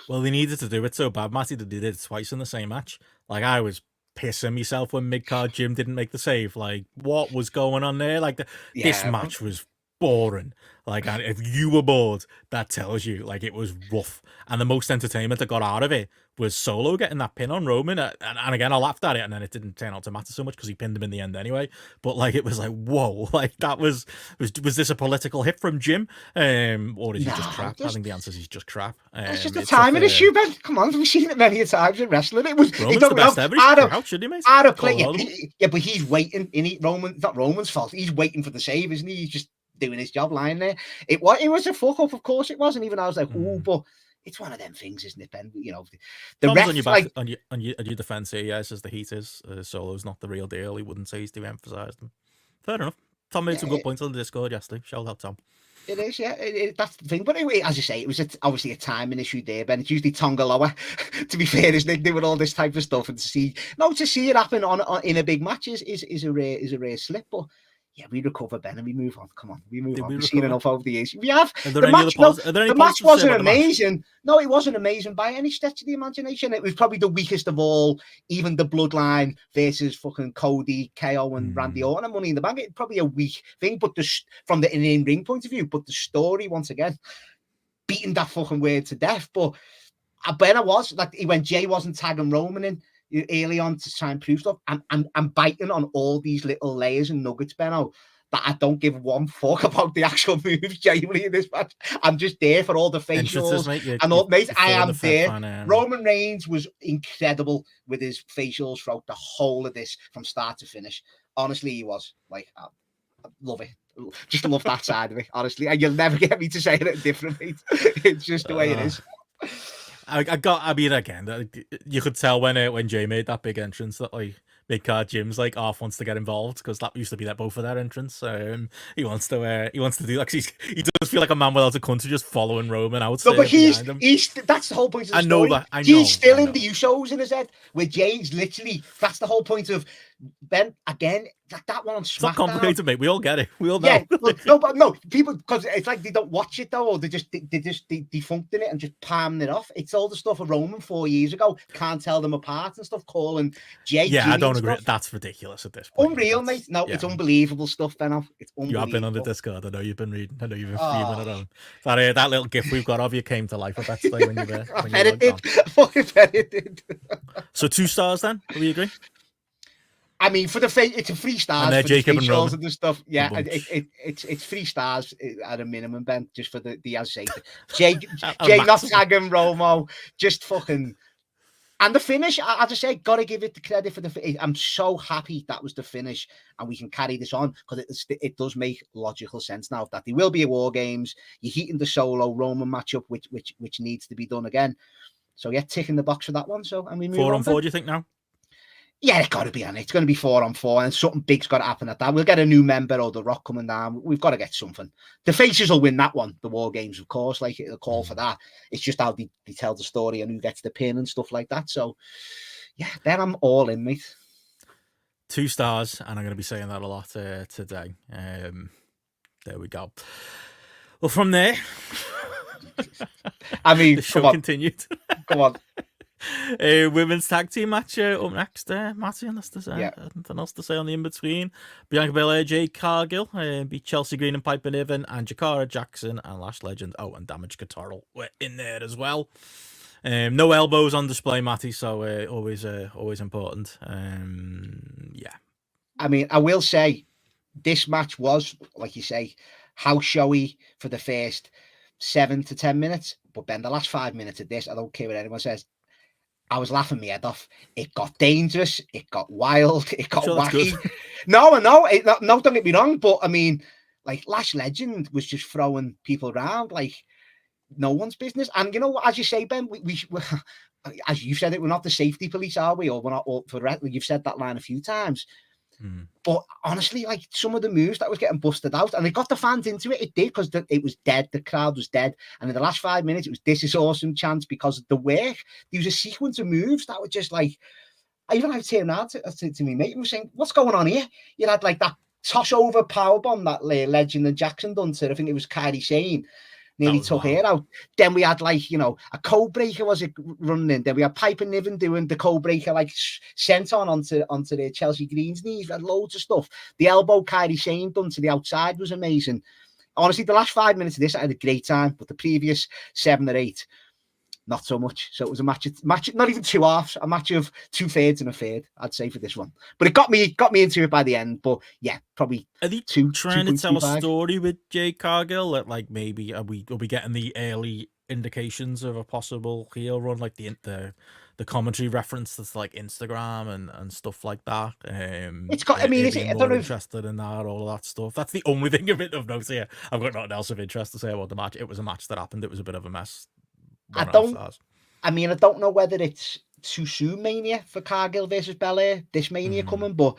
Well, they needed to do it so bad, Matty, that they did it twice in the same match. Like, I was pissing myself when mid-card Jim didn't make the save. Like, what was going on there? Like, this match was boring. Like, and if you were bored, that tells you, like, it was rough. And the most entertainment I got out of it was Solo getting that pin on Roman. And again, I laughed at it, and then it didn't turn out to matter so much because he pinned him in the end anyway. But, like, it was like, whoa, like, that was this a political hit from Jim? Or is he just crap? I think the answer is he's just crap. It's just a timing issue, Ben. Come on, we've seen it many times in wrestling. It was Roman's the best ever. He's crouched, shouldn't he, mate? Yeah, but he's waiting. It's not Roman's fault. He's waiting for the save, isn't he? He's just doing his job lying there. It was a fuck up, of course it was, and even I was like, oh, but it's one of them things, isn't it, Ben? You know, the ref, on your back, on your defense here, yeah, says the heat is Solo's not the real deal. He wouldn't say he's too emphasized. Fair enough. Tom made some good points on the Discord yesterday. Shout out, Tom. It is, yeah. That's the thing. But anyway, as you say, it was obviously a timing issue there, Ben. It's usually Tongaloa, to be fair, isn't it, doing all this type of stuff, and to see it happen in a big match is a rare slip, but. Yeah, we recover, Ben, and we move on. Come on, we move on. We've seen enough over the years. We have. The match wasn't amazing. No, it wasn't amazing by any stretch of the imagination. It was probably the weakest of all. Even the Bloodline versus fucking Cody, KO, and Randy Orton and Money in the Bank. It's probably a weak thing, but from the in-ring point of view, but the story, once again, beating that fucking word to death. But Ben, was like when Jay wasn't tagging Roman in early on to try and prove stuff, and biting on all these little layers and nuggets, Benno, that I don't give one fuck about the actual moves genuinely in this match. I'm just there for all the facials. Mate, I am there. Roman Reigns was incredible with his facials throughout the whole of this, from start to finish. Honestly, he was. Like, I love it. Just love that side of it, honestly. And you'll never get me to say it differently. It's just the way it is. I mean, again, you could tell when Jay made that big entrance that, like, mid-card Jim's like half wants to get involved, because that used to be both of their entrance. He wants to do that, because he does feel like a man without a country, just following Roman out. No, but that's the whole point of the story. He's still in the Usos in his head, where Jay's literally, that's the whole point of Ben, again, that one on SmackDown. It's not complicated, mate. We all get it. We all know. Yeah, no, people, because it's like they don't watch it though, or they defuncting it and just palming it off. It's all the stuff of Roman 4 years ago. Can't tell them apart and stuff. Calling Jay. Yeah, I don't agree. That's ridiculous at this point. Unreal, mate. No, it's unbelievable stuff, Benno. It's unbelievable. You have been on the Discord. I know you've been reading. I know you've been fuming around. That little gif we've got of you came to life. I bet today when you were. I bet it did. So 2 stars then? Do we agree? I mean, for the it's a 3 stars. And they're for Jacob the and Roman. And the stuff. Yeah, it's 3 stars at a minimum, Ben, just for the as I say, Jay not tagging Romo, just fucking. And the finish, I just say, gotta give it the credit for the. I'm so happy that was the finish, and we can carry this on, because it does make logical sense now that there will be a War Games. You're heating the Solo Roman matchup, which needs to be done again. So yeah, ticking the box for that one. So, and we move 4 on. 4, do you think now? Yeah, it's got to be on it. It's going to be 4 on 4, and something big's got to happen at that. We'll get a new member or The Rock coming down. We've got to get something. The faces will win that one. The War Games, of course, like it'll call for that. It's just how they tell the story and who gets the pin and stuff like that. So, yeah, then I'm all in, mate. 2 stars, and I'm going to be saying that a lot today. There we go. Well, from there, I mean, the show continued. Come on. Women's tag team match up next, Matty, unless there's anything else to say on the in-between. Bianca Belair, Jade Cargill, beat Chelsea Green and Piper Niven, and Jakara Jackson and Lash Legend. Oh, and Damage Control were in there as well. No elbows on display, Matty, so always important. Yeah. I mean, I will say this match was, like you say, house showy for the first 7 to 10 minutes. But Ben, the last 5 minutes of this, I don't care what anyone says, I was laughing my head off. It got dangerous. It got wild. It got wacky. No, don't get me wrong. But I mean, like Lash Legend was just throwing people around like no one's business. And you know, as you say, Ben, we as you said it, we're not the safety police, are we? Or we're not all for you've said that line a few times. But honestly, like some of the moves that was getting busted out, and it got the fans into it. It did, because it was dead. The crowd was dead. And in the last 5 minutes, it was "This is awesome" chance because of the work. There was a sequence of moves that were just like, I even had to turn around to me mate and was saying, "What's going on here?" You had like that toss over powerbomb that Legend and Jackson done to, I think it was Kairi Sane. Nearly took her out. Then we had like, you know, a code breaker was it running in. Then we had Piper Niven doing the code breaker like sent onto the Chelsea Green's knees. We had loads of stuff. The elbow Kairi Sane done to the outside was amazing. Honestly, the last 5 minutes of this I had a great time, but the previous 7 or 8, not so much. So it was a match, not even 2 halves, a match of 2/3 and a third, I'd say, for this one. But it got me into it by the end. But yeah, probably. Are they trying to tell a story with Jade Cargill? That like maybe are we getting the early indications of a possible heel run, like the commentary reference that's like Instagram and stuff like that? It's got. I mean, is it? I don't know. Interested in that, all of that stuff. That's the only thing of it of note here. I've got nothing else of interest to say about the match. It was a match that happened. It was a bit of a mess. I don't know whether it's too soon Mania for Cargill versus Belair, this Mania coming, but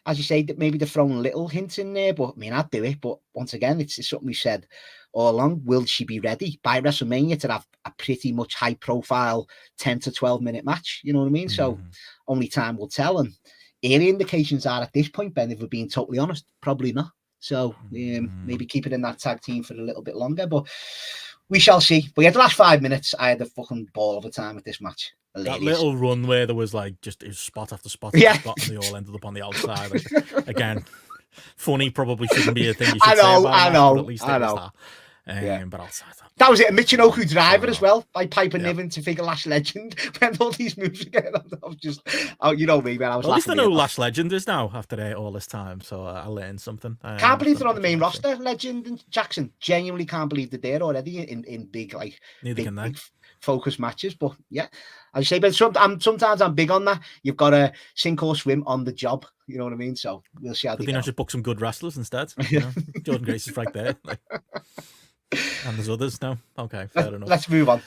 as you say, that maybe they're throwing little hints in there. But I mean, I'd do it. But once again, it's something we said all along. Will she be ready by WrestleMania to have a pretty much high profile 10 to 12 minute match? You know what I mean? So only time will tell. And early indications are at this point, Ben, if we're being totally honest, probably not. So maybe keep it in that tag team for a little bit longer. But we shall see. But yeah, the last 5 minutes, I had a fucking ball of a time at this match. Hilarious. That little run where there was like just spot after spot after spot, and they all ended up on the outside. Like, again, funny probably shouldn't be a thing you should say about I know. But at least it was that. But outside that was it. A Michinoku driver as well by Piper Niven to figure Lash Legend when all these moves again. I was just, you know me, man. I was. Well, at least I know who Lash Legend is now after all this time, so I learned something. Can't believe they're on the main roster. Legend and Jackson. Genuinely can't believe they're there already in big like big focus matches. But yeah, as I say, but sometimes I'm big on that. You've got to sink or swim on the job. You know what I mean? So we'll see how they go. I should book some good wrestlers instead. You know? Jordan Grace is right there. Like, and there's others now. Okay, fair enough. Let's move on.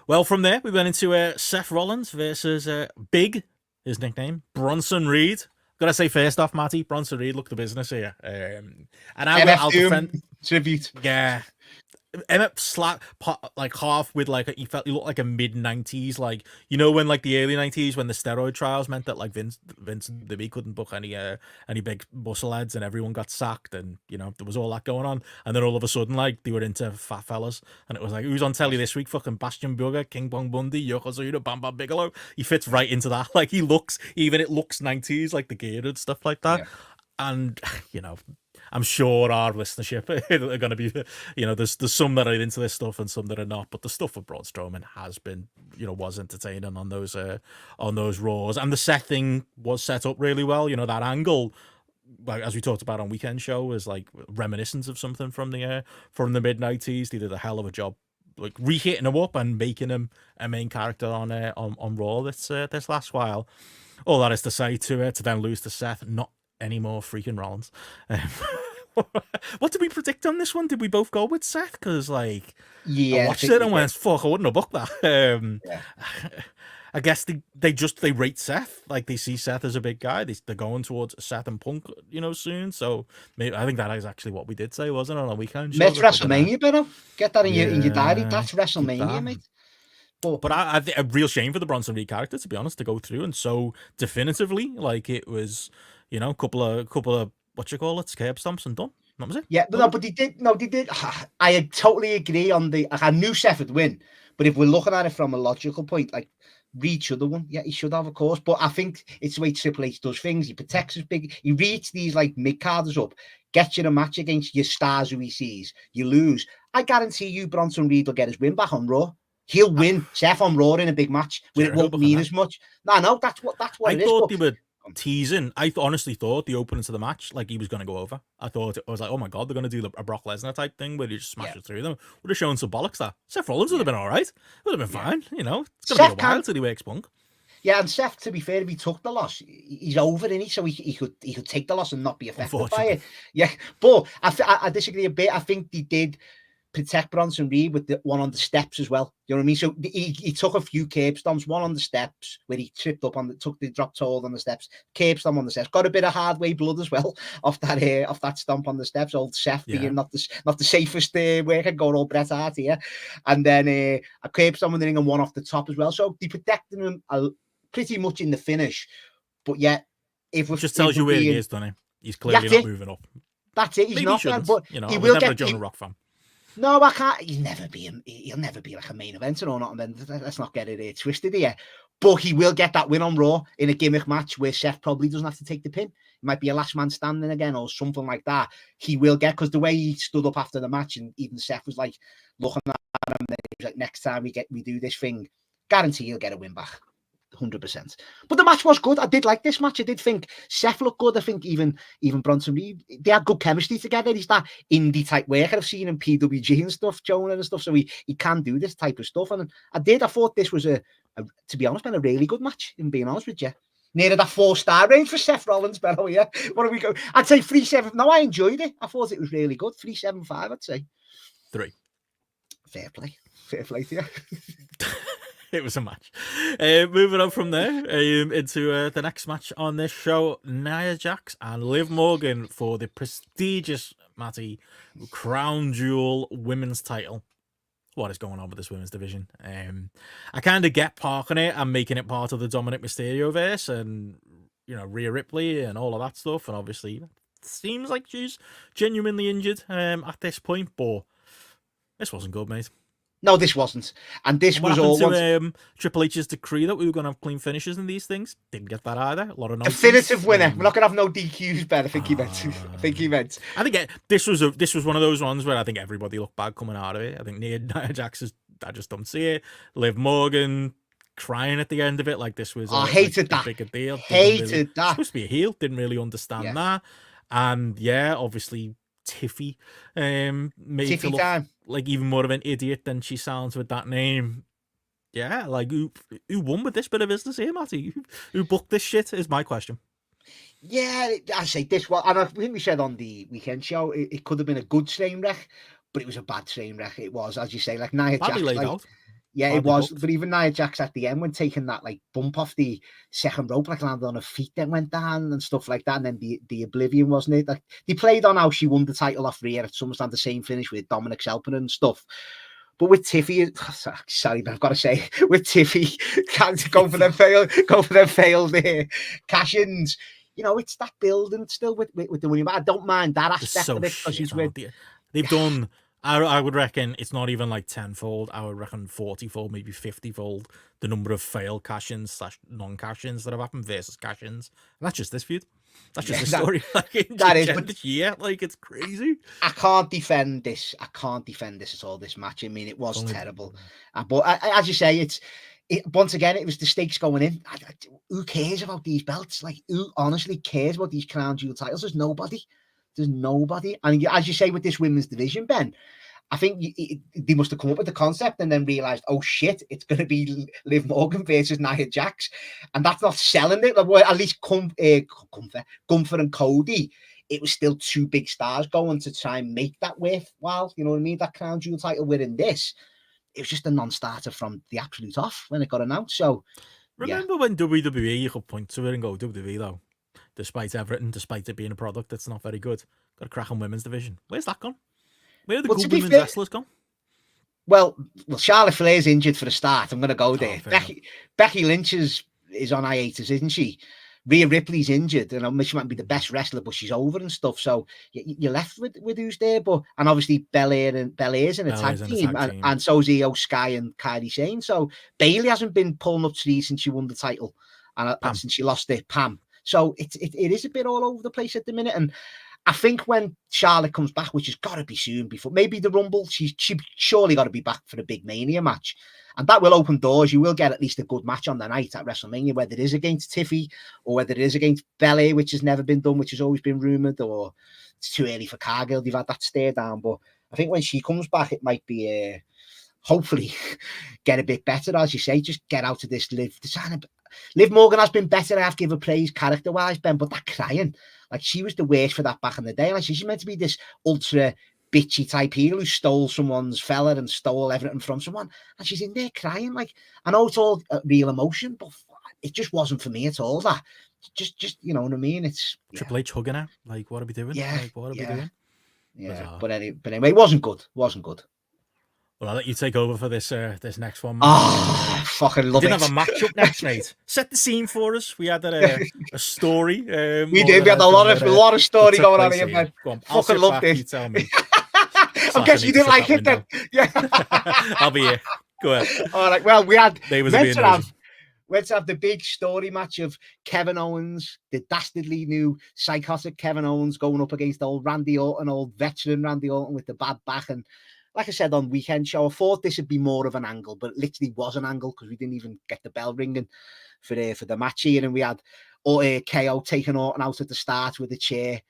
Well, from there, we went into Seth Rollins versus Big, his nickname, Bronson Reed. Gotta say, first off, Matty, Bronson Reed looked the business here. And I'll defend... Tribute. Yeah. Emmett slapped like half with like he looked like a mid-90s, like, you know, when like the early 90s when the steroid trials meant that like Vince and WWE couldn't book any big muscle heads and everyone got sacked, and you know there was all that going on, and then all of a sudden like they were into fat fellas, and it was like, who's on telly this week? Fucking Bastion Booger, King Bong Bundy, Yokozuna, Bam Bam Bigelow. He fits right into that. Like it looks 90s, like the gear and stuff like that. And you know, I'm sure our listenership are going to be, you know, there's some that are into this stuff and some that are not, but the stuff with Braun Strowman has been, you know, was entertaining on those Raws, and the Seth thing was set up really well. You know, that angle, like as we talked about on Weekend Show, is like reminiscent of something from the mid-90s. They did a hell of a job, like re-hitting him up and making him a main character on Raw this last while. All that is to say, to then lose to Seth, not any more freaking Rollins. What did we predict on this one? Did we both go with Seth? Because like, I watched it and went, fuck, I wouldn't have booked that. I guess they rate Seth, like they see Seth as a big guy. They're going towards Seth and Punk, you know, soon. So maybe, I think that is actually what we did say, wasn't it, on a Weekend show? It's WrestleMania, Benno. Get that in your diary. That's WrestleMania, mate. But I think a real shame for the Bronson Reed character, to be honest, to go through and so definitively, like it was, you know, couple of what you call it, curb stomps and done. That was it. Yeah, but they did. I totally agree on I knew Seth would win, but if we're looking at it from a logical point, like Reed should have won. Yeah, he should have, of course. But I think it's the way Triple H does things. He protects his big. He reads these like mid-carders up, gets you a match against your stars who he sees. You lose. I guarantee you Bronson Reed will get his win back on Raw. He'll win Seth on Raw in a big match where it won't mean as much. No, that's what I it is. thought they were teasing. I honestly thought the opening to the match, like he was going to go over. I was like, oh my god, they're going to do a Brock Lesnar type thing where he just smashes through them. Would have shown some bollocks there. Seth Rollins would have been all right. Would have been fine. You know, it's going to be a while till he wakes Punk. Yeah, and Seth, to be fair, if he took the loss, he's over, isn't he? So he could take the loss and not be affected by it. Yeah, but I disagree a bit. I think they did protect Bronson Reed with the one on the steps as well. You know what I mean? So he took a few curb stomps, one on the steps where he tripped up took the dropped hold on the steps, curb stomp on the steps, got a bit of hard way blood as well off that stomp on the steps. Old Seth being not the safest worker, going all Bret Hart here, and then a curb stomp in the ring and one off the top as well. So they protected him pretty much in the finish, but yet if we just tells you where he is, doesn't it? He's clearly not moving up. That's it. He's maybe not, but you know, he will never get a Jonah Rock fan. No, I can't. He'll never be like a main eventer or not. Let's not get it twisted here. But he will get that win on Raw in a gimmick match where Seth probably doesn't have to take the pin. It might be a last man standing again or something like that. He will get, because the way he stood up after the match, and even Seth was like looking at him, he was like, next time we do this thing, guarantee he'll get a win back. 100%. But the match was good. I did like this match. I did think Seth looked good. I think even Bronson Reed, they had good chemistry together. He's that indie type worker I've seen in PWG and stuff, Jonah and stuff. So he can do this type of stuff. And I thought this was to be honest, been a really good match, in being honest with you. Near that 4-star range for Seth Rollins, Benno, yeah. What do we go? I'd say 3.7. No, I enjoyed it. I thought it was really good. 3.75, I'd say. 3. Fair play to you. It was a match. Moving on from there into the next match on this show, Nia Jax and Liv Morgan for the prestigious, Matty, Crown Jewel women's title. What is going on with this women's division? I kind of get parking it and making it part of the Dominic Mysterio verse, and you know, Rhea Ripley and all of that stuff. And obviously, it seems like she's genuinely injured at this point, but this wasn't good, mate. No, this wasn't. And this was all Triple H's decree that we were going to have clean finishes in these things. Didn't get that either. A lot of nonsense. Definitive winner. We're not going to have no DQs, Ben. I think he meant. I think this was one of those ones where I think everybody looked bad coming out of it. I think Nia Jax I just don't see it. Liv Morgan crying at the end of it like this was hated that. A bigger deal. Hated that. Supposed to be a heel. Didn't really understand that. And yeah, obviously Tiffy made Tiffy to look time. Like even more of an idiot than she sounds with that name. Yeah, like who won with this bit of business here, Matty? Who booked this shit is my question. Yeah, I say this one, and I think we said on the weekend show it could have been a good train wreck, but it was a bad train wreck. It was, as you say, like Nia Jax. Yeah, it was. But even Nia Jax at the end, when taking that like bump off the second rope, like landed on her feet, then went down and stuff like that. And then the Oblivion, wasn't it? Like they played on how she won the title off Rhea at SummerSlam, the same finish with Dominic's helping and stuff. But with Tiffy, sorry, but I've got to say, with Tiffy, can't go for them failed cash-ins. You know, it's that building still with the winning. But I don't mind that aspect of it because she's with. They've done. I would reckon it's not even like 10-fold. I would reckon 40-fold, maybe 50-fold the number of failed cash-ins / non-cash-ins that have happened versus cash-ins. And that's just this feud. That's just the story. That is, but yeah, like it's crazy. I can't defend this. At all. This match. I mean, it was terrible. But as you say, once again, it was the stakes going in. Who cares about these belts? Like, who honestly cares about these Crown Jewel titles? There's nobody. And as you say with this women's division, Ben, I think they must have come up with the concept and then realized, oh shit, it's going to be Liv Morgan versus Nia Jax, and that's not selling it. Like, at least Gunther and Cody, it was still two big stars going to try and make that worthwhile. You know what I mean? That Crown Jewel title winning this, it was just a non-starter from the absolute off when it got announced. So remember when WWE, you could point to it and go, WWE though, despite everything, despite it being a product that's not very good, got a crack on women's division. Where's that gone? Where are the good women's wrestlers gone? Well, Charlotte Flair's injured for the start. I'm going to go there. Becky Lynch is on hiatus, isn't she? Rhea Ripley's injured, and she might be the best wrestler, but she's over and stuff. So you're left with who's there. And obviously Belair's in a tag team, and so's Io Sky and Kairi Sane. So Bayley hasn't been pulling up trees since she won the title, and since she lost it, Pam. So it is a bit all over the place at the minute. And I think when Charlotte comes back, which has got to be soon, before maybe the Rumble, she surely got to be back for the big Mania match. And that will open doors. You will get at least a good match on the night at WrestleMania, whether it is against Tiffy or whether it is against Belair, which has never been done, which has always been rumoured, or it's too early for Cargill. They've had that stare down. But I think when she comes back, it might be, hopefully, get a bit better. As you say, just get out of this Liv. Liv Morgan has been better. I have given praise character-wise, Ben, but that crying, like, she was the worst for that back in the day. Like, she's meant to be this ultra bitchy type heel who stole someone's fella and stole everything from someone, and she's in there crying. Like, I know it's all real emotion, but it just wasn't for me at all. That just you know what I mean? It's Triple H hugging her. Like, what are we doing? Yeah, like, what are we doing? Yeah, but anyway, it wasn't good. Well, I'll let you take over for this this next one. Oh, fucking love it. We didn't have a match up next, mate. Set the scene for us. We had a story. We did. We had a lot of story going on here, man. Go on, fucking love this. You tell me. I guess you didn't like it then. Yeah. I'll be here. Go ahead. All right. Well, we had meant to have the big story match of Kevin Owens, the dastardly new psychotic Kevin Owens, going up against old Randy Orton, old veteran Randy Orton with the bad back. And like I said on Weekend Show, I thought this would be more of an angle, but it literally was an angle because we didn't even get the bell ringing for the match here. And we had KO taking Orton out at the start with a chair,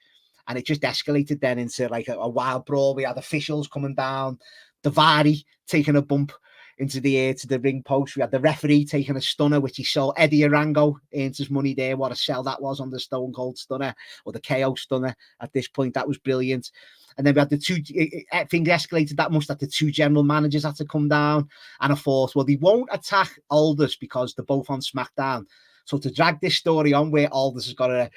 and it just escalated then into like a wild brawl. We had officials coming down, Davari taking a bump into the air to the ring post. We had the referee taking a stunner, which he saw Eddie Arango earned his money there. What a sell that was on the Stone Cold Stunner, or the KO Stunner at this point. That was brilliant. And then we had the two things escalated that much that the two general managers had to come down. And I thought, well, they won't attack Aldous because they're both on SmackDown. So to drag this story on where Aldous has got to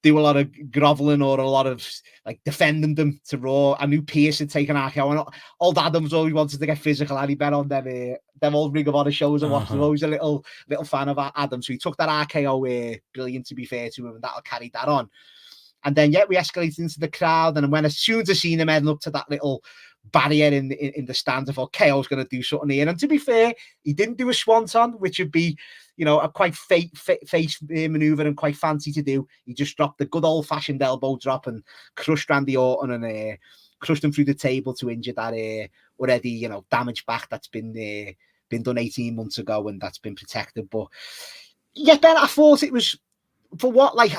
do a lot of groveling or a lot of like defending them to Raw. I knew Pierce had taken RKO, and old Adams always wanted to get physical, and he bet on them old Ring of Honor shows and watched. I'm always a little fan of Adams. So he took that RKO brilliant, to be fair to him, and that'll carry that on. And then, we escalated into the crowd. And as soon as I seen him heading up to that little barrier in the stands, I thought KO's going to do something here. And to be fair, he didn't do a swanton, which would be, a quite face maneuver and quite fancy to do. He just dropped the good old-fashioned elbow drop and crushed Randy Orton and crushed him through the table to injure that already, damaged back that's been done 18 months ago, and that's been protected. But yeah, Ben, I thought it was, for what, like,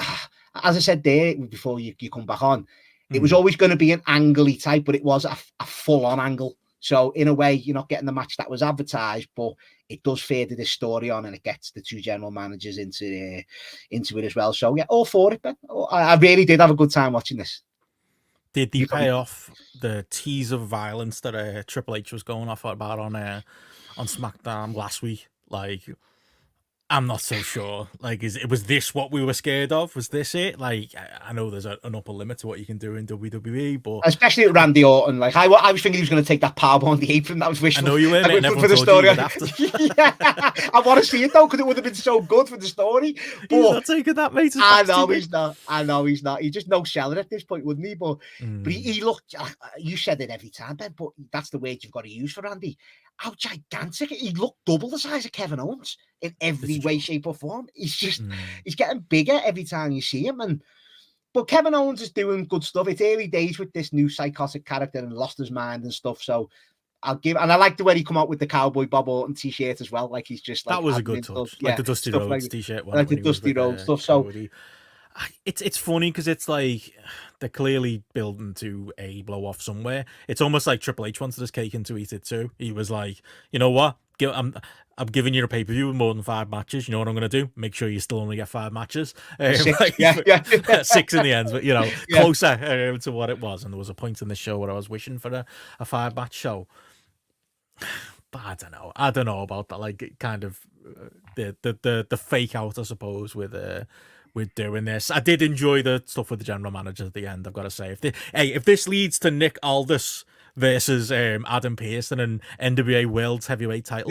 as I said there before you come back on, it was always going to be an angle-y type, but it was a full-on angle. So in a way, you're not getting the match that was advertised, but it does further this story on, and it gets the two general managers into it as well. So yeah, all for it, Ben. I really did have a good time watching this. Did they pay off the tease of violence that Triple H was going off about on SmackDown last week? Like, I'm not so sure. Like, was this what we were scared of? Was this it? Like, I know there's an upper limit to what you can do in WWE, but especially with Randy Orton. Like, I was thinking he was going to take that powerbomb on the apron. That was wishful. I know you were, like, for the story. Yeah, I want to see it though, because it would have been so good for the story. But he's not taking that, mate. I know he's not. He's just no seller at this point, wouldn't he? But he looked. You said it every time, Ben. But that's the word you've got to use for Randy. How gigantic. He looked double the size of Kevin Owens in every way, shape, or form. He's just he's getting bigger every time you see him. But Kevin Owens is doing good stuff. It's early days with this new psychotic character and lost his mind and stuff. So I like the way he come out with the Cowboy Bob Orton t-shirt as well. Like, he's just like, that was a good touch. Like the Dusty Rhodes t-shirt. Like the Dusty Rhodes stuff. So it's funny because it's like they're clearly building to a blow off somewhere. It's almost like Triple H wanted his cake and to eat it too. He was like, you know what? I'm giving you a pay-per-view with more than 5 matches. You know what I'm going to do? Make sure you still only get 5 matches. 6, like, 6 in the end, but closer to what it was. And there was a point in the show where I was wishing for a 5-match show. But I don't know about that. Like, kind of the fake out, I suppose, with doing this. I did enjoy the stuff with the general manager at the end, I've got to say. If this leads to Nick Aldis versus Adam Pearce and an NWA World Heavyweight title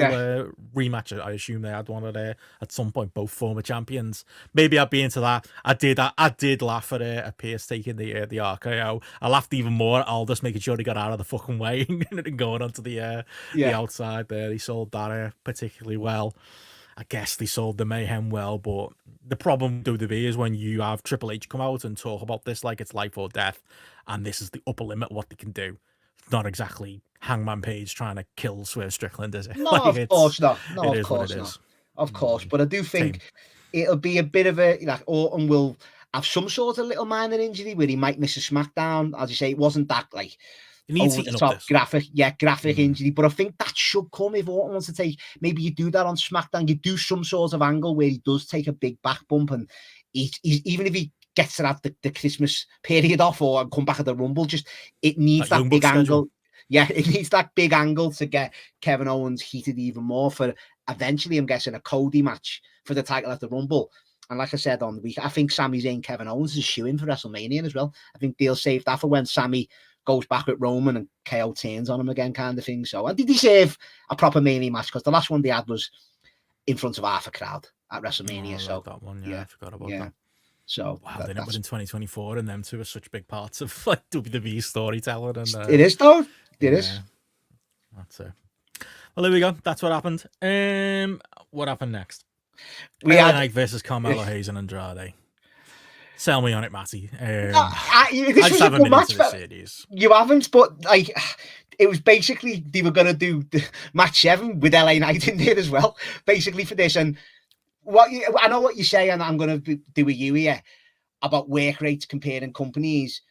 rematch. I assume they had one at some point, both former champions. Maybe I'd be into that. I did laugh at Pearce taking the RKO. I laughed even more at Aldous making sure he got out of the fucking way and going onto the outside there. He sold that particularly well. I guess they sold the Mayhem well, but the problem with WWE is when you have Triple H come out and talk about this like it's life or death, and this is the upper limit of what they can do. It's not exactly Hangman Page trying to kill Swerve Strickland, is it? No, like, of course not. No, of course not. Of course, but I do think it'll be a bit of a, like, Orton will have some sort of little minor injury where he might miss a SmackDown. As you say, it wasn't that like over the top graphic injury, but I think that should come if Orton wants to take. Maybe you do that on SmackDown. You do some sort of angle where he does take a big back bump, and he's even if he gets to have the Christmas period off or come back at the Rumble, just it needs that big angle. Yeah, it needs that big angle to get Kevin Owens heated even more for eventually, I'm guessing, a Cody match for the title at the Rumble. And like I said on the week, I think Sami Zayn, Kevin Owens is shoo-in for WrestleMania as well. I think they'll save that for when Sami goes back with Roman and KO turns on him again, kind of thing. So, and they deserve a proper Mania match because the last one they had was in front of half a crowd at WrestleMania. That one, I forgot about that. So wow, they put in 2024, and them two are such big parts of like WWE storytelling. And it is though. It is. That's it. Well, there we go. That's what happened. What happened next? We had Knight versus Carmelo Hayes and Andrade. Sell me on it, Matty. This I was just a haven't good been match. into the series. You haven't, but like it was basically they were going to do the match 7 with LA Knight in there as well, basically for this. And I know what you say, and I'm going to do with you here about work rates comparing companies.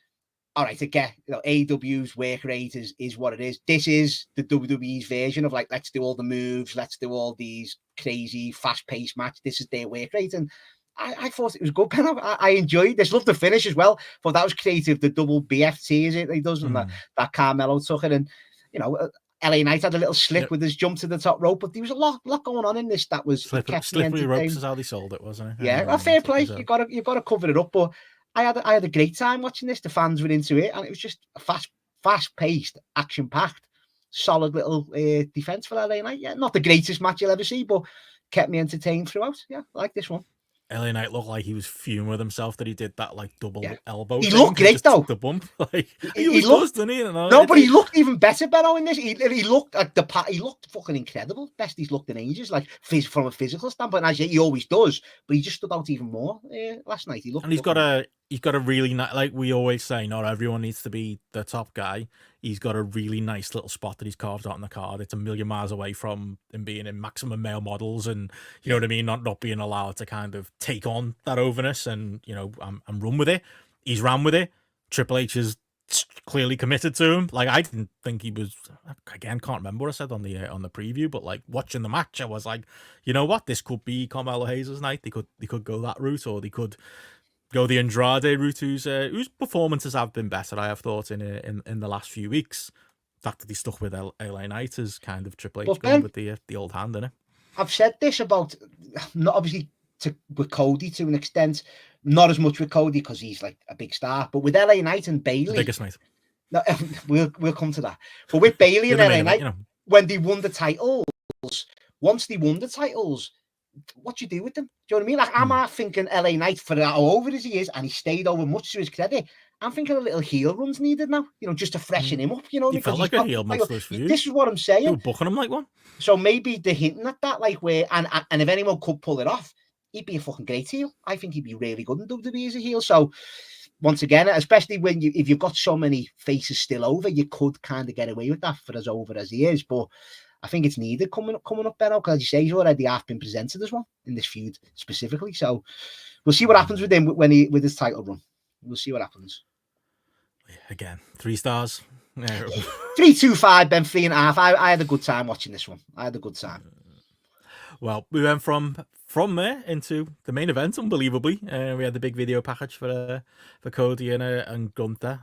All right, again, AEW's work rate is what it is. This is the WWE's version of like, let's do all the moves, let's do all these crazy fast-paced match. This is their work rate, and I thought it was good. I enjoyed this. Loved the finish as well. Thought that was creative. The double BFT is it he does, and that Carmelo took it, and LA Knight had a little slip with his jump to the top rope, but there was a lot going on in this that was slippery ropes is how they sold it, wasn't it? Yeah, fair play. You've got to cover it up, but I had a great time watching this. The fans were into it, and it was just a fast-paced, action-packed, solid little defense for LA Knight. Yeah, not the greatest match you'll ever see, but kept me entertained throughout. Yeah, I like this one. LA Knight looked like he was fuming with himself that he did that like double elbow. He looked great though. The bump, like he looked, didn't he? No, but he looked even better, Benno, in this. He looked like he looked fucking incredible. Best he's looked in ages, like from a physical standpoint. As he always does, but he just stood out even more last night. He looked, and he's got a really nice, like we always say, not everyone needs to be the top guy. He's got a really nice little spot that he's carved out on the card. It's a million miles away from him being in Maximum Male Models, and you know what I mean, not being allowed to kind of take on that overness and and run with it. He's ran with it. Triple H is clearly committed to him. Like I didn't think he was. Again, can't remember what I said on the preview, but like watching the match, I was like, you know what, this could be Carmelo Hayes' night. They could go that route, or they could go the Andrade route, whose performances have been better, I have thought, in the last few weeks. The fact that he stuck with LA Knight is kind of Triple H going with the old hand, innit? I've said this about, not obviously with Cody to an extent, not as much with Cody because he's like a big star, but with LA Knight and Bayley, the biggest night. No, we'll come to that. But with Bayley and LA Knight, when they won the titles, once they won the titles, what do you do with them? Do you know what I mean? Like, I'm not thinking LA Knight for how over as he is, and he stayed over much to his credit. I'm thinking a little heel run's needed now, just to freshen him up, He felt like a heel most of those feuds. This is what I'm saying. You were booking him like one. So maybe they're hinting at that, like where, and if anyone could pull it off, he'd be a fucking great heel. I think he'd be really good in WWE as a heel. So once again, especially if you've got so many faces still over, you could kind of get away with that for as over as he is. But I think it's needed coming up, Benno, because as you say, he's already half been presented as well in this feud specifically. So we'll see what happens with him with his title run. We'll see what happens. Again, 3 stars. 3.25, Ben 3.5. I had a good time watching this one. I had a good time. Well, we went from there into the main event, unbelievably. We had the big video package for Cody and Gunther.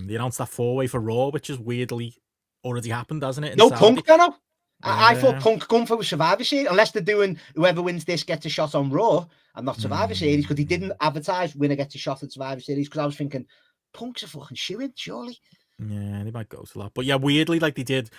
They announced that 4-way for Raw, which is weirdly already happened, hasn't it? No Punk, Benno. I thought Punk Gunther was Survivor Series, unless they're doing whoever wins this gets a shot on Raw and not Survivor Series, because he didn't advertise winner gets a shot at Survivor Series, because I was thinking Punk's a fucking shoo-in, surely. Yeah, they might go to that. But yeah, weirdly, like they did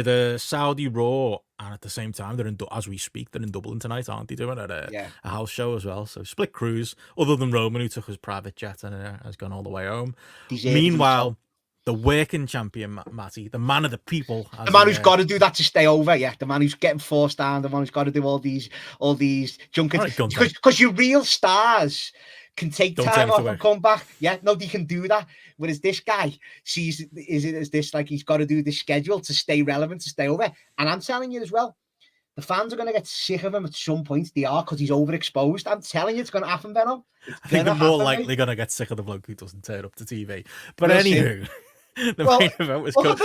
a Saudi Raw, and at the same time, they're as we speak, they're in Dublin tonight, aren't they? Doing a house show as well. So split crews. Other than Roman, who took his private jet and has gone all the way home. Meanwhile, the working champion, Matty, the man of the people, the man who's got to do that to stay over. Yeah, the man who's getting forced down. The man who's got to do all these junkets. Because your real stars can take time off and come back. Yeah, no, they can do that. Whereas this guy sees it as this, like he's got to do this schedule to stay relevant, to stay over. And I'm telling you as well, the fans are going to get sick of him at some point. They are, because he's overexposed. I'm telling you, it's going to happen, Benno. I think they're more likely going to get sick of the bloke who doesn't turn up to TV. But anywho, the main event was Cody.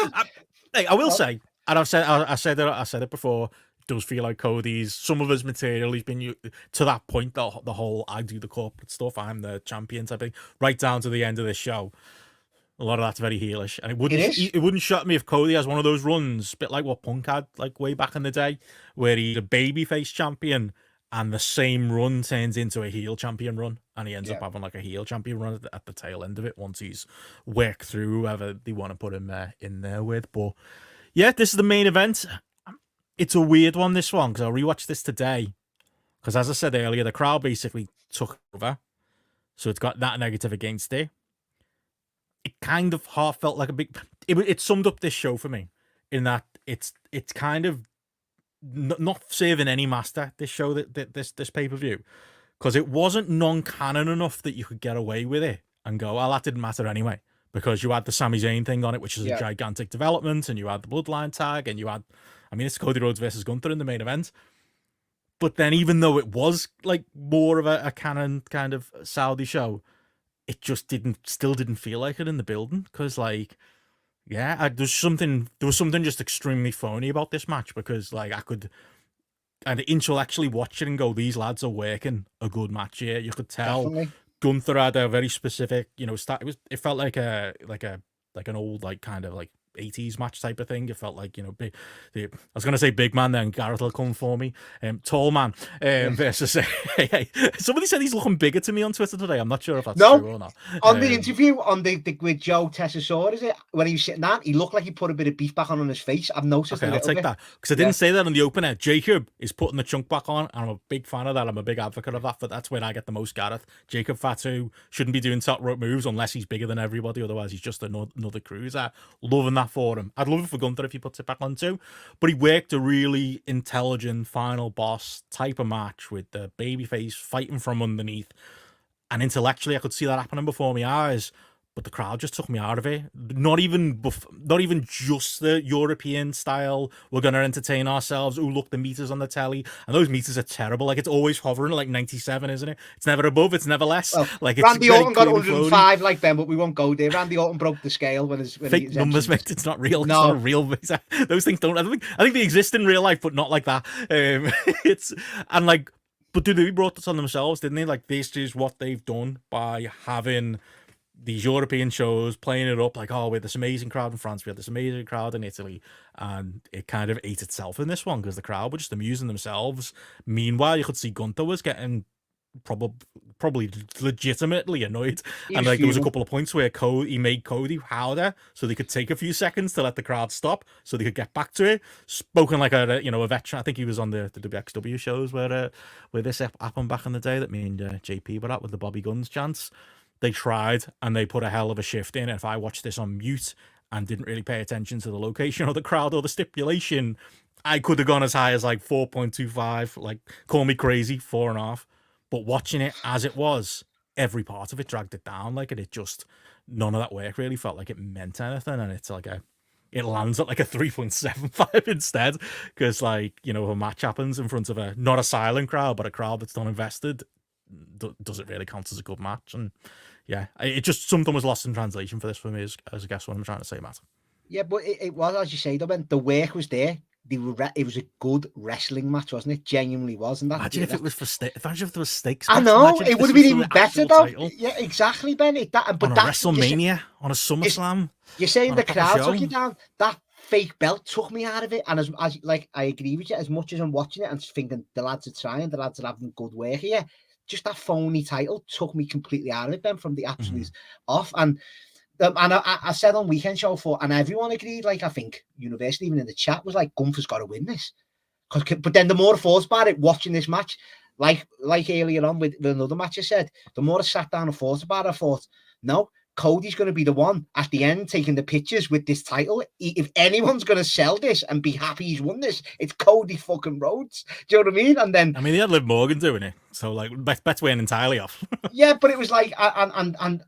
I will say, and I said it before, does feel like Cody's, some of his material, he's been to that point, the whole I do the corporate stuff, I'm the champion type thing, right down to the end of this show. A lot of that's very heelish, and it wouldn't shock me if Cody has one of those runs, a bit like what Punk had, like way back in the day, where he's a babyface champion, and the same run turns into a heel champion run, and he ends up having like a heel champion run at the tail end of it once he's worked through whoever they want to put him in there with. But yeah, this is the main event. It's a weird one, this one, because I rewatched this today. Because as I said earlier, the crowd basically took over. So it's got that negative against it. It kind of half felt like a big... It summed up this show for me, in that it's kind of not serving any master, this show, this pay-per-view. Because it wasn't non-canon enough that you could get away with it and go, well, that didn't matter anyway. Because you had the Sami Zayn thing on it, which is a gigantic development, and you had the Bloodline tag, and you had... I mean, it's Cody Rhodes versus Gunther in the main event. But then even though it was like more of a canon kind of Saudi show, it just still didn't feel like it in the building. Because like, yeah, there was something just extremely phony about this match, because like I'd intellectually watch it and go, these lads are working a good match here. You could tell. Definitely. Gunther had a very specific, it felt like an old, like kind of like 80s match type of thing. It felt like, I was going to say big man, then Garrett will come for me. Tall man versus... somebody said he's looking bigger to me on Twitter today. I'm not sure if that's true or not. On the interview with Joe Tessasor, is it? When he was sitting down, he looked like he put a bit of beef back on his face. I've noticed. Okay, I'll take that. Because I didn't say that on the opener. Jacob is putting the chunk back on, and I'm a big fan of that. I'm a big advocate of that, but that's when I get the most Gareth. Jacob Fatu shouldn't be doing top rope moves unless he's bigger than everybody. Otherwise, he's just another cruiser. Loving that for him. I'd love it for Gunther if he puts it back on too. But he worked a really intelligent final boss type of match with the babyface fighting from underneath. And intellectually, I could see that happening before my eyes. But the crowd just took me out of it. Not even just the European style. We're going to entertain ourselves. Oh, look, the meters on the telly. And those meters are terrible. Like, it's always hovering like 97, isn't it? It's never above. It's never less. Well, like, it's Randy Orton got 105 like Ben, but we won't go there. Randy Orton broke the scale when fake numbers, mate. It's not real. No. It's not real. Those things don't... I think they exist in real life, but not like that. But they brought this on themselves, didn't they? Like, this is what they've done by having these European shows, playing it up like, oh, we had this amazing crowd in France, we had this amazing crowd in Italy, and it kind of ate itself in this one because the crowd were just amusing themselves. Meanwhile, you could see Gunther was getting probably legitimately annoyed, and like there was a couple of points where he made Cody harder so they could take a few seconds to let the crowd stop so they could get back to it. Spoken like a veteran. I think he was on the WXW shows where this happened back in the day that me and JP were at with the Bobby Guns chants. They tried, and they put a hell of a shift in. If I watched this on mute and didn't really pay attention to the location or the crowd or the stipulation, I could have gone as high as like 4.25, like, call me crazy, 4.5. But watching it as it was, every part of it dragged it down. Like, it just, none of that work really felt like it meant anything. And it's like it lands at like a 3.75 instead. Because, like, if a match happens in front of not a silent crowd, but a crowd that's not invested, does it really count as a good match? And yeah, it just, something was lost in translation for this for me, as I guess what I'm trying to say, Matt. Yeah, but it was, as you say, though, Ben, the work was there. It was a good wrestling match, wasn't it? Genuinely was. And imagine if it was imagine if there was stakes. I know, it would have been even better, though. Title. Yeah, exactly, Ben. But on a WrestleMania, on a SummerSlam. You're saying the crowd took you down. That fake belt took me out of it. And as like, I agree with you, as much as I'm watching it and thinking the lads are trying, the lads are having good work here, just that phony title took me completely out of it, Ben, from the absolute off. And And I said on Weekend Show and everyone agreed, like, I think universally, even in the chat, was like, Gunther's got to win this. But then the more I thought about it, watching this match, like earlier on with another match I said, the more I sat down and thought about it, I thought, no, Cody's going to be the one at the end taking the pictures with this title. If anyone's going to sell this and be happy he's won this, it's Cody fucking Rhodes. Do you know what I mean? And then, I mean, they had Liv Morgan doing it, so like, bet's weighing entirely off. Yeah, but it was like, and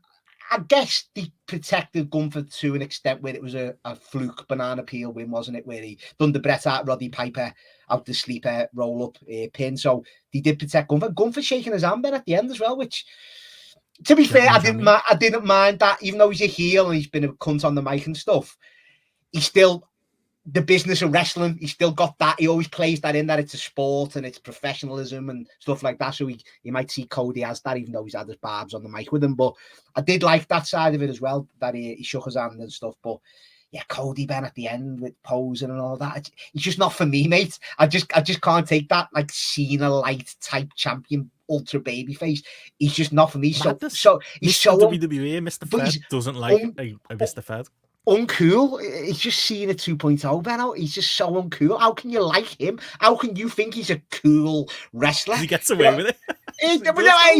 I guess they protected Gunther to an extent where it was a fluke banana peel win, wasn't it? Where he done the Bret Hart, Roddy Piper out the sleeper roll up pin. So they did protect Gunther. Gunther shaking his hand then at the end as well, which, to be fair, I didn't mind that. Even though he's a heel and he's been a cunt on the mic and stuff, he's still the business of wrestling. He's still got that. He always plays that in, that it's a sport and it's professionalism and stuff like that. So you might see Cody as that, even though he's had his barbs on the mic with him. But I did like that side of it as well, that he shook his hand and stuff. But yeah, Cody Ben at the end with posing and all that. It's just not for me, mate. I just can't take that like Cena light type champion ultra baby face. He's just not for me. So he's so WWE Mr. Fed doesn't like a Mr. Fed. Uncool. It's just Cena 2.0, Benno. He's just so uncool. How can you like him? How can you think he's a cool wrestler? He gets away with it. He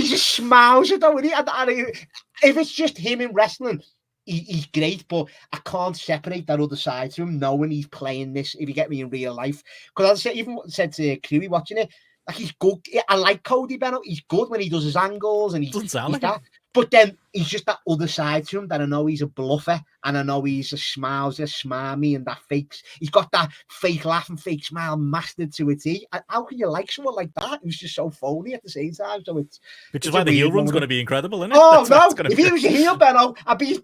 just smiles it, though. If it's just him in wrestling, he's great, but I can't separate that other side to him, knowing he's playing this, if you get me, in real life. Because as I said, even said to Crewy watching it, like, he's good. I like Cody Benno. He's good when he does his angles and he's that. But then he's just that other side to him that I know he's a bluffer and I know he's a smarmy and that fakes. He's got that fake laugh and fake smile mastered to a T. How can you like someone like that who's just so phony at the same time? So which is why the heel run's going to be incredible, isn't it? Oh, no. If he was a heel, Benno, I'd be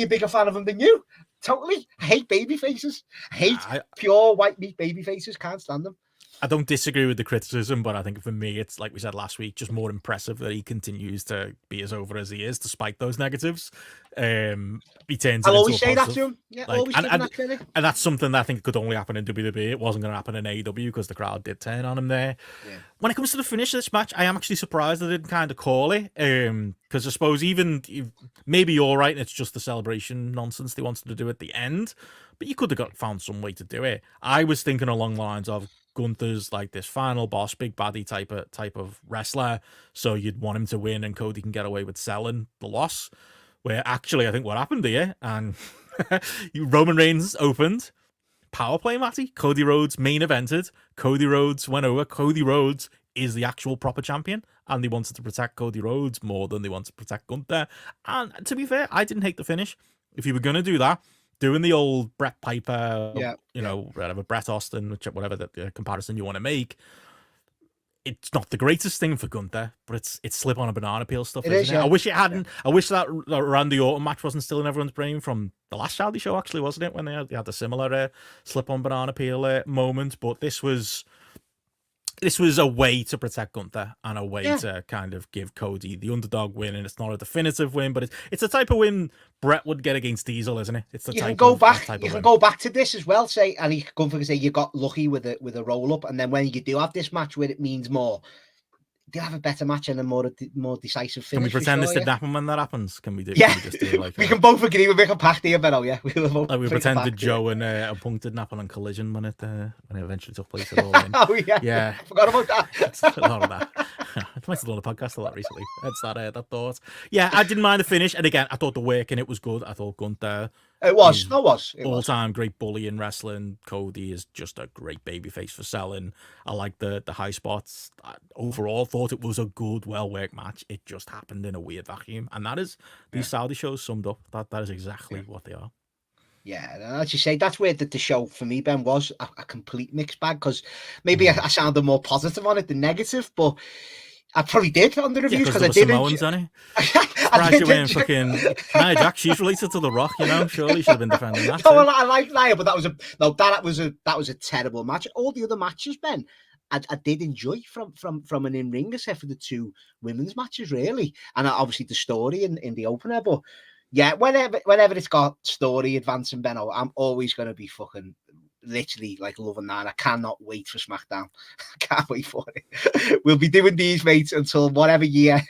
a bigger fan of him than you. Totally. I hate baby faces. I hate pure white meat baby faces. Can't stand them. I don't disagree with the criticism, but I think for me, it's like we said last week, just more impressive that he continues to be as over as he is, despite those negatives. He turns. I'll always say that to him. Yeah, like, always and that's something that I think could only happen in WWE. It wasn't going to happen in AEW because the crowd did turn on him there. Yeah. When it comes to the finish of this match, I am actually surprised they didn't kind of call it, because I suppose maybe you're right, and it's just the celebration nonsense they wanted to do at the end, but you could have found some way to do it. I was thinking along the lines of Gunther's like this final boss, big baddie type of wrestler, so you'd want him to win and Cody can get away with selling the loss. Where actually I think what happened here, and Roman Reigns opened, power play, Matty. Cody Rhodes main evented, Cody Rhodes went over. Cody Rhodes is the actual proper champion, and they wanted to protect Cody Rhodes more than they wanted to protect Gunther. And to be fair, I didn't hate the finish. If you were going to do that, doing the old Bret Piper, whatever, Bret Austin, whatever the comparison you want to make, it's not the greatest thing for Gunther, but it's slip on a banana peel stuff, isn't it? I wish it hadn't. Yeah. I wish that Randy Orton match wasn't still in everyone's brain from the last Saudi show, actually, wasn't it? When they had a similar slip on banana peel moment, but this was a way to protect Gunther and a way to kind of give Cody the underdog win, and it's not a definitive win, but it's a type of win Bret would get against Diesel, isn't it? It's the type of win. You can go back to this as well, Gunther can say you got lucky with a roll up, and then when you do have this match where it means more, they'll have a better match and a more decisive finish. Can we pretend this didn't happen when that happens? Can we do? Yeah, can we, just do like we can both agree with Mick and Pac here, Benno. Yeah, we pretended Joe and Punk didn't happen on Collision when it eventually took place at all. Oh yeah, I forgot about that. A lot of that. I might have done a podcast a lot recently. That's that thought. Yeah, I didn't mind the finish, and again, I thought the work in it was good. I thought Gunther. It was all-time great bully in wrestling. Cody is just a great babyface for selling. I like the high spots. Overall, thought it was a good, well-worked match. It just happened in a weird vacuum, and that is these Saudi shows summed up. That is exactly what they are. Yeah, as you say, that's where the show for me, Ben, was a complete mixed bag, because maybe I sounded more positive on it than negative, but I probably did on the reviews because I did. Samoans, surprised you weren't fucking Nia Jax. She's related to The Rock, Surely you should have been defending that. No, I like Nia, but that was a terrible match. All the other matches, Ben, I did enjoy from an in-ring, except for the two women's matches, really, and obviously the story in the opener. But yeah, whenever it's got story advancing, Benno, I'm always going to be fucking literally like loving that. I cannot wait for SmackDown. I can't wait for it. We'll be doing these, mates, until whatever year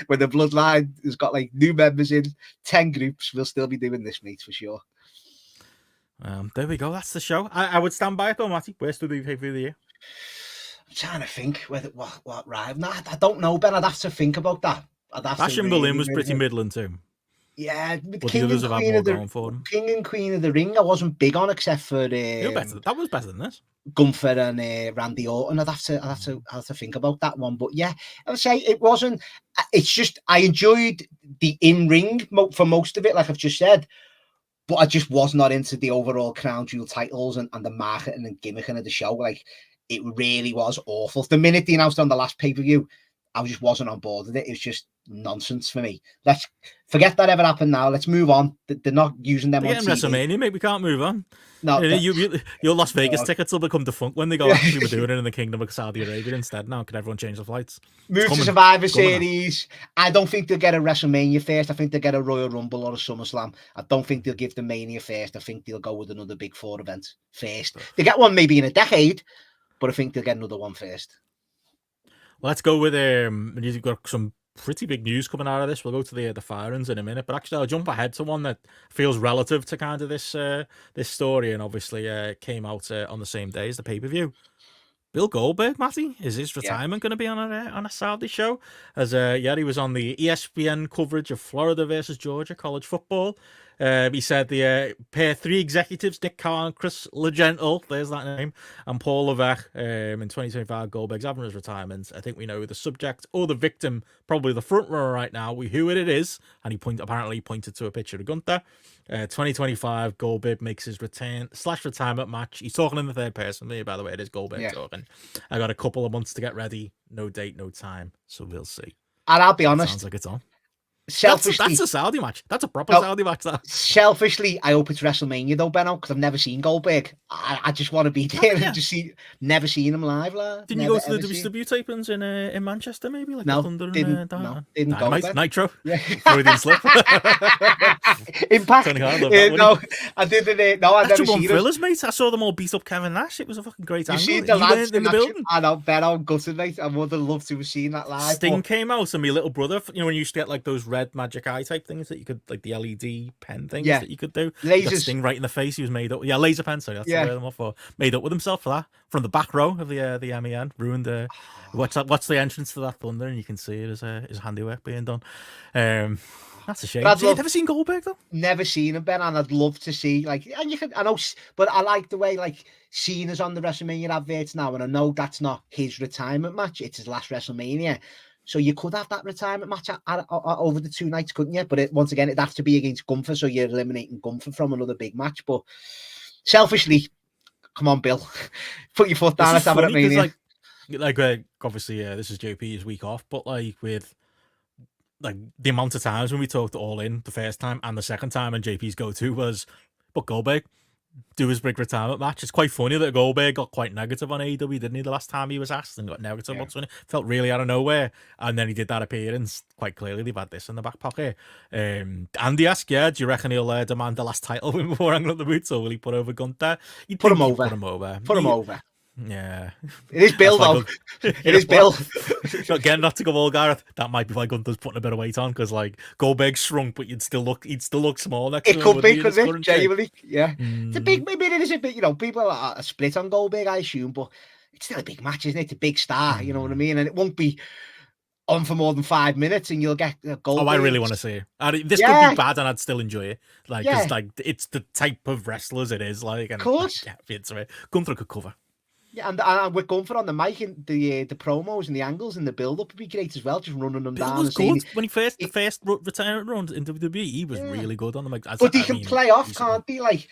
when the Bloodline has got like new members in 10 groups. We'll still be doing this, mates, for sure. There we go. That's the show. I would stand by it though, Matty. Where's the pay-per-view of the year? I'm trying to think whether what right. No, I don't know, Ben. I'd have to think about that. Bash in Berlin was pretty middling too. Yeah, but the others have had more going for them. King and Queen of the Ring, I wasn't big on, except for that was better than this. Gunther and Randy Orton. I'd have to think about that one. But yeah, I would say it wasn't. It's just I enjoyed the in-ring for most of it, like I've just said. But I just was not into the overall Crown Jewel titles and the marketing and gimmicking of the show. Like, it really was awful. The minute they announced on the last pay-per-view, I just wasn't on board with it. It was just nonsense for me. Let's forget that ever happened now. Let's move on. They're not using them on TV. WrestleMania, mate. We can't move on. No, your Las Vegas tickets will become defunct when they go, actually, we're doing it in the Kingdom of Saudi Arabia instead now. Can everyone change the flights? Move to Survivor Series. I don't think they'll get a WrestleMania first. I think they'll get a Royal Rumble or a SummerSlam. I don't think they'll give the Mania first. I think they'll go with another Big Four event first. They get one maybe in a decade, but I think they'll get another one first. Well, let's go with you've got some pretty big news coming out of this. We'll go to the firings in a minute, but actually I'll jump ahead to one that feels relative to kind of this story, and obviously came out on the same day as the pay-per-view. Bill Goldberg, Matty, is his retirement going to be on a Saudi show? As he was on the ESPN coverage of Florida versus Georgia college football. He said the pair 3 executives, Nick Khan, Chris Legentle, there's that name, and Paul Levesque, in 2025, Goldberg's having his retirement. I think we know the subject or the victim, probably the front runner right now, who it is, and he apparently pointed to a picture of Gunther. 2025, Goldberg makes his return/retirement match. He's talking in the third person. By the way, it is Goldberg talking. I got a couple of months to get ready. No date, no time. So we'll see. And I'll be honest. Sounds like it's on. Selfishly, that's a Saudi match. That's a proper Saudi match. That. Selfishly, I hope it's WrestleMania though, Benno, because I've never seen Goldberg. I just want to be there and just never seen him live. Didn't you go to the WCW tapings in Manchester? Maybe like no, Thunder didn't Dynamite, go. Nitro. Yeah. Freudian slip. Impact. No, I didn't. No, I've never seen thrillers, mate. I saw them all beat up Kevin Nash. It was a fucking great angle. You weren't in the building. I know, Benno, gutted, mate. I would have loved to have seen that live. Sting came out, and my little brother, when you used to get like those red magic eye type things that you could, like the LED pen things that you could do. Lasers. Sting right in the face. He was made up. Yeah, laser pen. Sorry, that's the word I'm off for. Made up with himself for that from the back row of the MEN. Ruined. Watch the entrance to that Thunder, and you can see it as his handiwork being done. That's a shame. You've never seen Goldberg though? Never seen him, Ben, and I'd love to see I know, but I like the way Cena's on the WrestleMania adverts now, and I know that's not his retirement match; it's his last WrestleMania. So you could have that retirement match over the 2 nights, couldn't you? But once again, it'd have to be against Gunther, so you're eliminating Gunther from another big match. But selfishly, come on, Bill, put your foot down. Let's have it at Mania. Obviously, this is JP's week off, but with the amount of times when we talked All In the first time and the second time, and JP's go-to was, but Goldberg do his big retirement match. It's quite funny that Goldberg got quite negative on AEW, didn't he, the last time he was asked, and got negative what's it felt really out of nowhere, and then he did that appearance. Quite clearly they've had this in the back pocket. Andy asked, do you reckon he'll demand the last title win before hanging up the boots, or will he put over Gunther? Put him over. Yeah, it is Bill though. It is Bill. Again, not to go all Gareth. That might be why Gunther's putting a bit of weight on, because Goldberg's shrunk, but he'd still look small next to him. It could be, couldn't it? Genuinely, yeah. It's a big. Maybe it is a bit. People are split on Goldberg, I assume, but it's still a big match, isn't it? It's a big star. You know what I mean? And it won't be on for more than 5 minutes, and you'll get Goldberg. Oh, I really want to see it. This could be bad, and I'd still enjoy it. Because it's the type of wrestlers it is. And of course, into it. Gunther could cover. Yeah, and with Gunther on the mic, and the promos and the angles and the build-up would be great as well, just running them down. Was good. When he first retirement run in WWE, he was really good on the mic. But he can play off, can't he? Like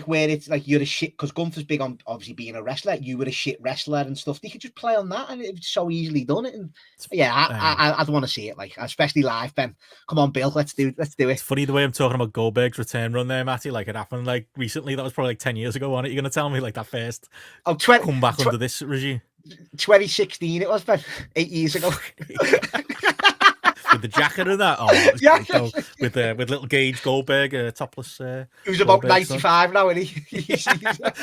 where it's like you're a shit, because Gunther's big on obviously being a wrestler. You were a shit wrestler and stuff. He could just play on that, and it's so easily done. It. And I'd want to see it, especially live, Ben. Come on, Bill, let's do it. It's funny the way I'm talking about Goldberg's return run there, Matty. It happened recently. That was probably 10 years ago. On it, you're gonna tell me that first comeback under this regime? 2016 it was, Ben. 8 years ago. with the jacket and that. Oh, that was Yeah. great, though. With little Gage Goldberg, topless. He was about Goldberg son. 95 now, isn't he?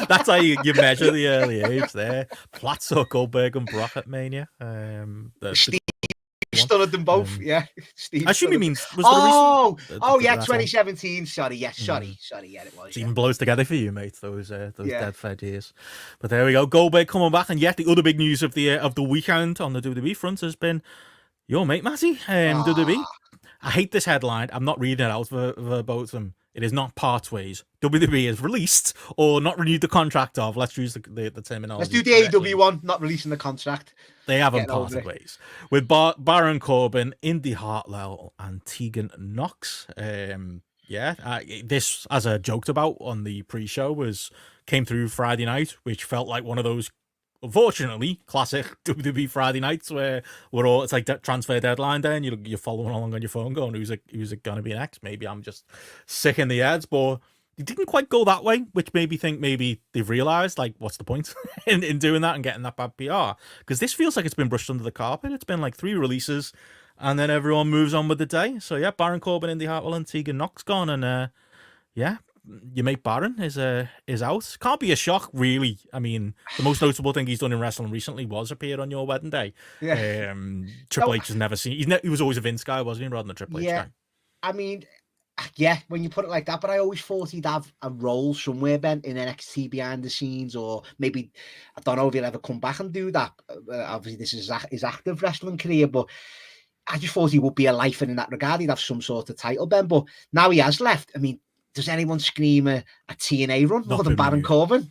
That's how you measure the early age there. Platzo, Goldberg, and Brock at Mania. Steve stunned them both. Yeah. Steve I assume he means. Was oh, there a recent, oh yeah, that's all. 2017. Sorry, yes, sorry, yeah, it was. It even blows together for you, mate. Those dead fed years. But there we go. Goldberg coming back, and yet the other big news of the weekend on the WWE front has been your mate Matty. WWE. I hate this headline. I'm not reading it out verbatim. It is not part ways. WWE has released or not renewed the contract of. Let's use the terminology. Let's do the AEW one. Not releasing the contract. They haven't parted ways with Baron Corbin, Indi Hartwell, and Tegan Knox. This, as I joked about on the pre-show, came through Friday night, which felt like one of those, unfortunately, classic WWE Friday nights where we're all, it's like that transfer deadline day, and you're following along on your phone, going, "Who's it gonna be next?" Maybe I'm just sick in the heads, but it didn't quite go that way, which made me think maybe they've realized, like, what's the point in doing that and getting that bad PR? Because this feels like it's been brushed under the carpet. It's been like 3 releases, and then everyone moves on with the day. So yeah, Baron Corbin, Indi Hartwell, and Tegan Knox gone, and your mate Baron is out. Can't be a shock, really. I mean, the most notable thing he's done in wrestling recently was appear on your wedding day. Yeah. Triple H has never seen. He was always a Vince guy, wasn't he, rather than a Triple H guy? I mean, yeah, when you put it like that, but I always thought he'd have a role somewhere, Ben, in NXT behind the scenes, or maybe, I don't know if he'll ever come back and do that. Obviously, this is his active wrestling career, but I just thought he would be a lifer in that regard. He'd have some sort of title, Ben, but now he has left. I mean, does anyone scream a TNA run more than Baron Corbin?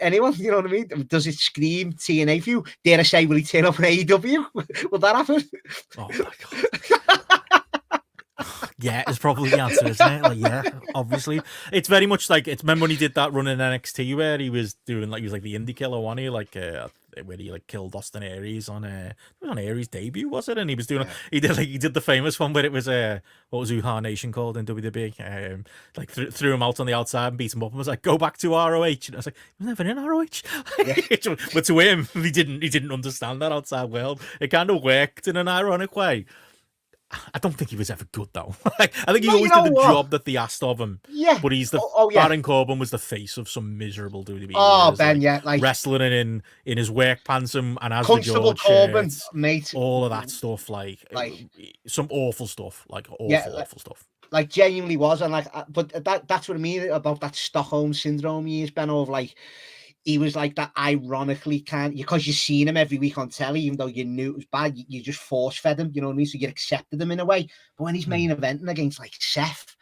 Anyone? You know what I mean? Does it scream TNA for you? Dare I say, will he turn up in AEW? Will that happen? Oh, my God. Yeah, it's probably the answer, isn't it? Like, yeah, obviously. It's very much like, remember when he did that run in NXT where he was doing, like, he was like the indie killer, wasn't he? Like, where he like killed Austin Aries on Aries' debut, was it? And he was doing he did the famous one where it was what was Uhaa Nation called in WWE? Like threw him out on the outside and beat him up and was like, "Go back to ROH." And I was like, he was never in ROH. But to him, he didn't understand that outside world. It kind of worked in an ironic way. I don't think he was ever good, though. Like, I think he always did the job that they asked of him. Yeah. But he's Baron Corbin was the face of some miserable WWE. Oh, Ben, like wrestling in his work pants and as Constable the George Corbin, mate. All of that stuff, like some awful stuff, awful stuff. Like, genuinely was, and like, but that's what I mean about that Stockholm syndrome years, Ben, of like, he was like that ironically because you've seen him every week on telly, even though you knew it was bad, you just force fed him, you know what I mean? So you accepted him in a way. But when he's main eventing against like Seth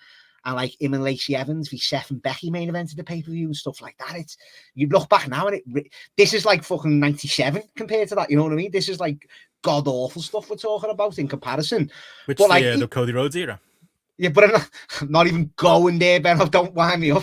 and like him and Lacey Evans, Seth and Becky main evented the pay-per-view and stuff like that, you look back now and this is like fucking 97 compared to that, you know what I mean? This is like god awful stuff we're talking about in comparison. Which but the Cody Rhodes era. Yeah, but I'm not even going there, Ben. Don't wind me up.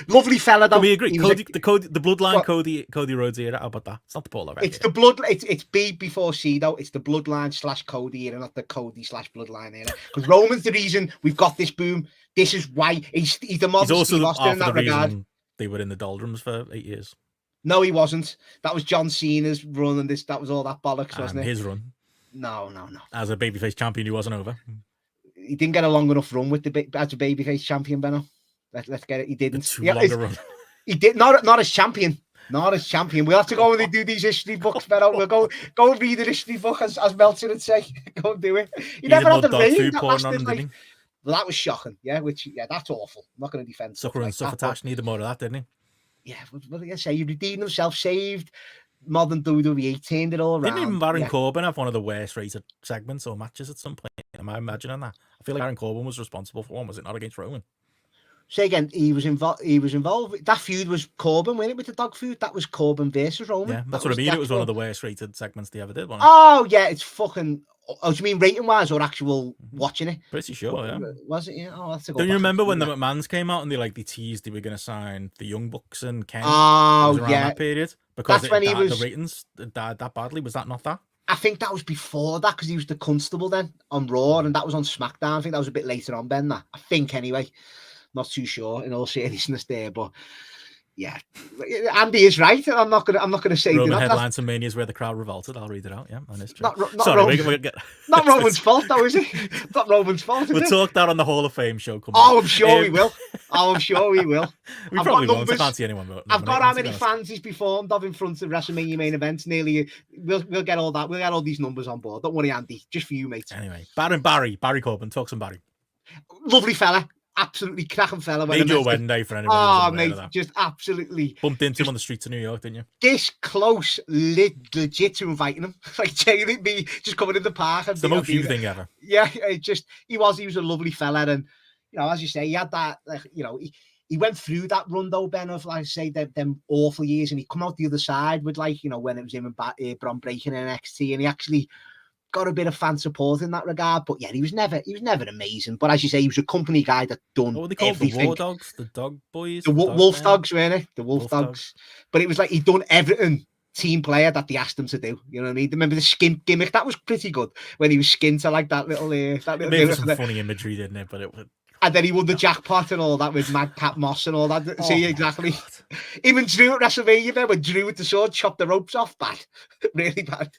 Lovely fella, though. We agree. The Bloodline Cody Rhodes era. How about that? It's not the Paul Levesque. It's the blood. It's B before C, though. It's the Bloodline / Cody era, not the Cody / Bloodline era. Because Roman's the reason we've got this boom. This is why he's the modern Steve Austin in that regard. They were in the doldrums for 8 years. No, he wasn't. That was John Cena's run, and that was all that bollocks, wasn't it? His run. No. As a babyface champion, he wasn't over. He didn't get a long enough run with as a babyface champion, Benno. Let's get it. He didn't. Run. He did not as champion. Not as champion. We'll have to go and do these history books, Benno. We'll go and read the history book, as Meltzer would say. Go and do it. He never had the reign that lasted like. Well, that was shocking. Yeah, that's awful. I'm not going to defend. Sucker and Succotash needed more of that, didn't he? Yeah, what did I say? He redeemed himself, saved modern WWE, turned it all around. Didn't even Baron Corbin have one of the worst rated segments or matches at some point? Am I imagining that? I feel like Baron Corbin was responsible for one. Was it not against Roman? Say again, he was involved. That feud was Corbin winning with the dog food. That was Corbin versus Roman. Yeah, that's what I mean. It was one of the worst rated segments they ever did. Oh yeah, it's fucking. Oh, do you mean rating wise or actual watching it? Pretty sure, yeah. Was it? Yeah. Oh, that's a good. Don't you remember when the McMahons came out and they teased they were going to sign the Young Bucks and Ken? Oh yeah, that period because that's when the ratings died that badly. Was that not that? I think that was before that because he was the constable then on Raw and that was on SmackDown. I think that was a bit later on, Ben. That I think anyway. Not too sure in all seriousness there, but Yeah, Andy is right. I'm not gonna say Roman headlines and manias where the crowd revolted. I'll read it out. Yeah, that is true. Not Sorry, Roman, not Roman's fault though, is it? Not Roman's fault. We'll talk that on the Hall of Fame show. I'm sure we will. I'm sure we will. We probably won't. I can't see anyone. I've got how many fans he's performed of in front of WrestleMania main events. Nearly. We'll get all that. We'll get all these numbers on board. Don't worry, Andy. Just for you, mate. Anyway, Barry Corbin. Talk some Barry. Lovely fella. Absolutely cracking fella. Made your wedding day for anyone. Oh, mate, just absolutely. Bumped into him on the streets of New York, didn't you? This close, legit to inviting him. Like, taking me, just coming in the park. And it's the most you thing ever. Yeah, he was a lovely fella. And, as you say, he had that, he went through that run, though, Ben, of, like I say, them awful years. And he come out the other side with, when it was him and Bron breaking in NXT. And he actually got a bit of fan support in that regard, but yeah, he was never amazing. But as you say, he was a company guy that done what were they called? Everything. The War Dogs, the Dog Boys, the Wolf Dogs, really, the Wolf Dogs. But it was like he'd done everything team player that they asked him to do. You know what I mean? Remember the skin gimmick? That was pretty good when he was skinned to like that little. It made some funny imagery, didn't it? But it was. And then he won the jackpot and all that with Madcap Moss and all that. See, exactly. Even Drew at WrestleMania, there when Drew with the sword chopped the ropes off. Bad, really bad.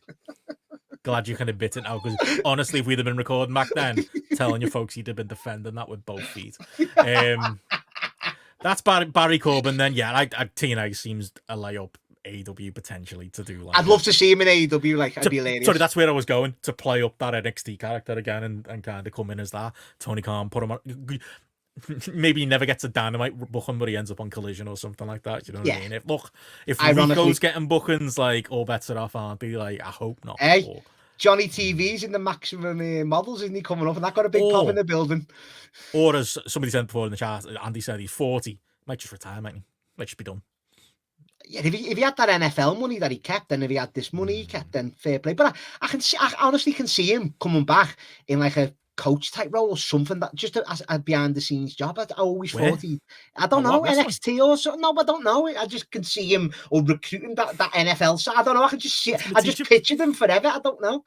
Glad you can admit it now, because honestly, if we'd have been recording back then, telling you folks he'd have been defending that with both feet. That's Barry Corbin. Then, yeah, TNA seems a layup. AEW potentially to do. Like, I'd love to see him in AEW. Like, I'd be hilarious. Sorry, that's where I was going, to play up that NXT character again and kind of come in as that. Tony Khan put him on. Maybe he never gets a Dynamite booking, but he ends up on Collision or something like that. You know what I mean? If Rico's getting bookings, like, all bets are off, aren't they? Like, I hope not. Hey, Johnny TV's in the Maximum Models, isn't he, coming up? And that got a big pop in the building. Or as somebody said before in the chat, Andy said he's 40. Might just retire, mate. Might just be done. Yeah, if he had that NFL money that he kept, and if he had this money he kept, then fair play. But I honestly can see him coming back in like a coach type role or something, that just a behind the scenes job. I always thought I don't know, NXT or something. No, I don't know. I just can see him or recruiting that NFL. So I don't know. I can just see. I just pictured him forever. I don't know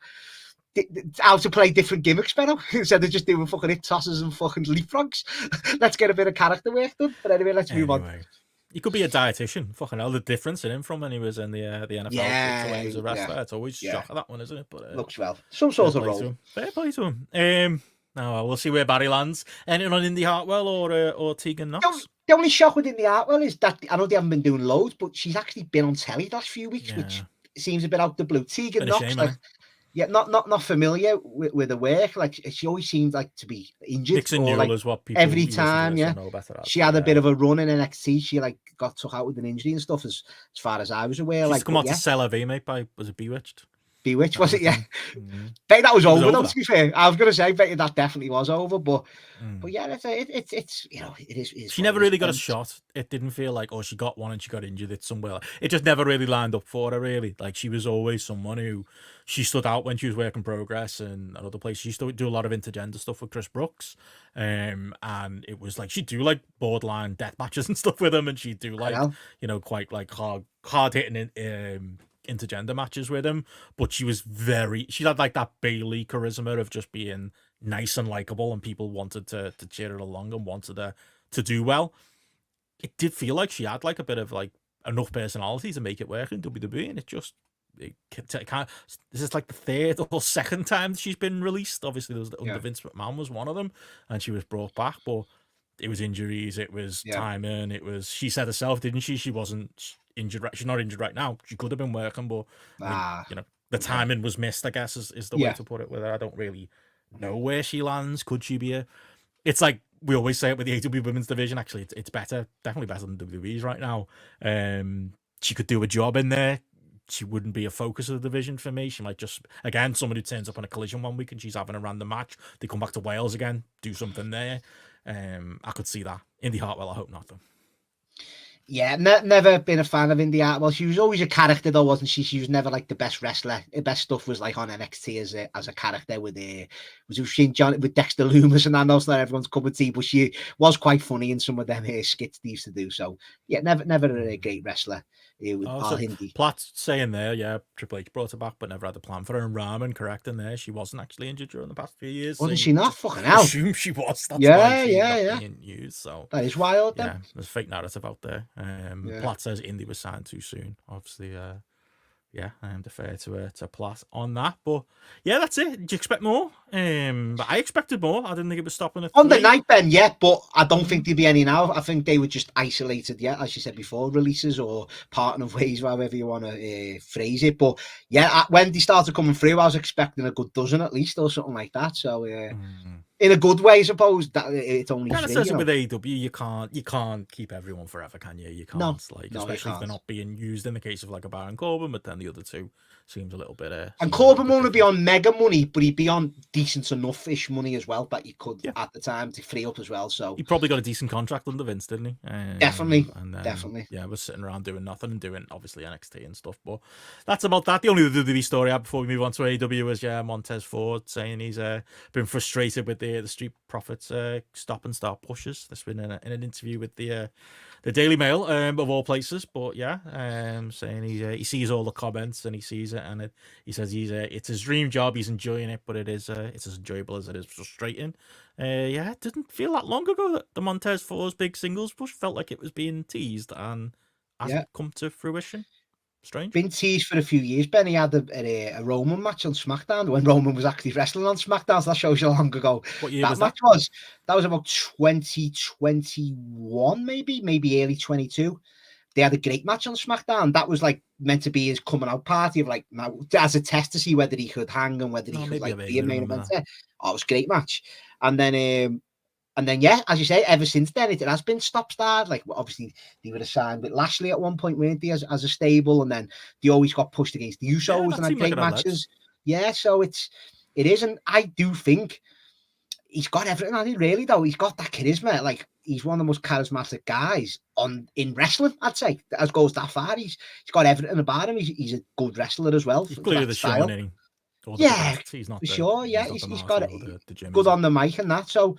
how to play different gimmicks, Benno, instead of just doing fucking hip tosses and fucking leapfrogs. Let's get a bit of character work done. But anyway, let's move on. He could be a dietitian. Fucking hell, the difference in him from when he was in the NFL to when he was a wrestler. It's always shocking, that one, isn't it? But looks well. Some sort of role. Fair play to him. Now we'll see where Barry lands. Anything on Indi Hartwell or Tegan Knox? The only shock with Indi Hartwell is that I know they haven't been doing loads, but she's actually been on telly the last few weeks, which seems a bit out the blue. Tegan Knox, not familiar with the work. Like, she always seemed like to be injured. Nixon Newell is what people every time. She had a bit of a run in NXT. She got took out with an injury and stuff. As far as I was aware, she's come on to sell her V, mate. Was it Bewitched? Bewitched, was it? Yeah. Bet that was over, though, to be fair. I was going to say, bet that definitely was over. But yeah, it's it is. She never really got a shot. It didn't feel like, she got one and she got injured. It's somewhere. It just never really lined up for her, really. Like, she was always someone who, she stood out when she was working Progress and other places. She used to do a lot of intergender stuff with Chris Brooks. And it was like, she'd do like borderline death matches and stuff with him. And she'd do like, quite like hard hitting intergender matches with him. But she had like that Bayley charisma of just being nice and likable, and people wanted to cheer her along and wanted her to do well. It did feel like she had like a bit of like enough personality to make it work in WWE, and this is like the third or second time she's been released. Obviously, under Vince McMahon was one of them, and she was brought back, but it was injuries, it was timing, it was. She said herself, didn't she? She wasn't injured. She's not injured right now. She could have been working, but the timing was missed, I guess, is the way to put it with her. I don't really know where she lands. Could she be it's like we always say it with the AEW women's division. Actually, it's better, definitely better than WWE's right now. She could do a job in there. She wouldn't be a focus of the division for me. She might just, again, someone who turns up on a Collision one week and she's having a random match. They come back to Wales again, do something there. I could see that. Indi Hartwell, I hope not, though. Yeah, never been a fan of Indi Hartwell. She was always a character, though, wasn't she? She was never like the best wrestler. The best stuff was like on NXT as a character with with Dexter Lumis and that. Also, that everyone's cup of tea, but she was quite funny in some of them skits they used to do. So yeah, never a great wrestler So Hindi. Platt's saying there, yeah, Triple H brought her back, but never had a plan for her. And Raman correcting there, she wasn't actually injured during the past few years. Wasn't so she not? Fucking hell. Assume she was. That's why she's not being used. So that is wild. Then. Yeah, there's a fake narrative out there. Platt says Indi was signed too soon. Obviously, yeah, I am defer to Platt on that. But yeah, that's it. Did you expect more? But I expected more. I didn't think it was stopping at on 3. the night, Ben. Yeah, but I don't think there'd be any now. I think they were just isolated. Yeah, as you said before, releases or parting of ways, however you want to phrase it. But yeah, when they started coming through, I was expecting a good dozen at least or something like that. So in a good way, I suppose. That it's only kind of 3, says you it know? with AEW. You can't keep everyone forever, can you? You can't. No, Especially if they're not being used in the case of like a Baron Corbin, but then the other two seems a little bit. And Corbin won't be on mega money, but he'd be on decent enough-ish money as well that you could at the time to free up as well. So he probably got a decent contract under Vince, didn't he? Definitely, and then, definitely. Yeah, was sitting around doing nothing and doing obviously NXT and stuff. But that's about that. The only WWE story I had before we move on to AEW was Montez Ford saying he's been frustrated with the Street Profits stop and start pushes. That's been in an interview with the Daily Mail of all places. But yeah, saying he sees all the comments and he sees it, and he says it's his dream job. He's enjoying it, but it's as enjoyable as it is frustrating. Yeah, it didn't feel that long ago that the Montez Ford's big singles push felt like it was being teased and hasn't come to fruition. Strange. Been teased for a few years. Ben, he had a Roman match on SmackDown when Roman was actually wrestling on SmackDown. So that shows you how long ago what year that match was. That was about 2021, maybe early 22. They had a great match on SmackDown. That was like meant to be his coming out party of like now as a test to see whether he could hang and whether he could like be a main event. Oh, it was a great match. And then yeah, as you say, ever since then it has been stop-start. Like obviously they were assigned with Lashley at one point, weren't they, as a stable, and then they always got pushed against the Usos and had great matches. Yeah, so it is, and I do think he's got everything on it, really, though. He's got that charisma. Like, he's one of the most charismatic guys in wrestling, I'd say. As goes that far. He's got everything about him. He's a good wrestler as well. He's clearly the show, isn't he? Yeah, he's not for sure. Yeah, he's got it good on the mic and that. So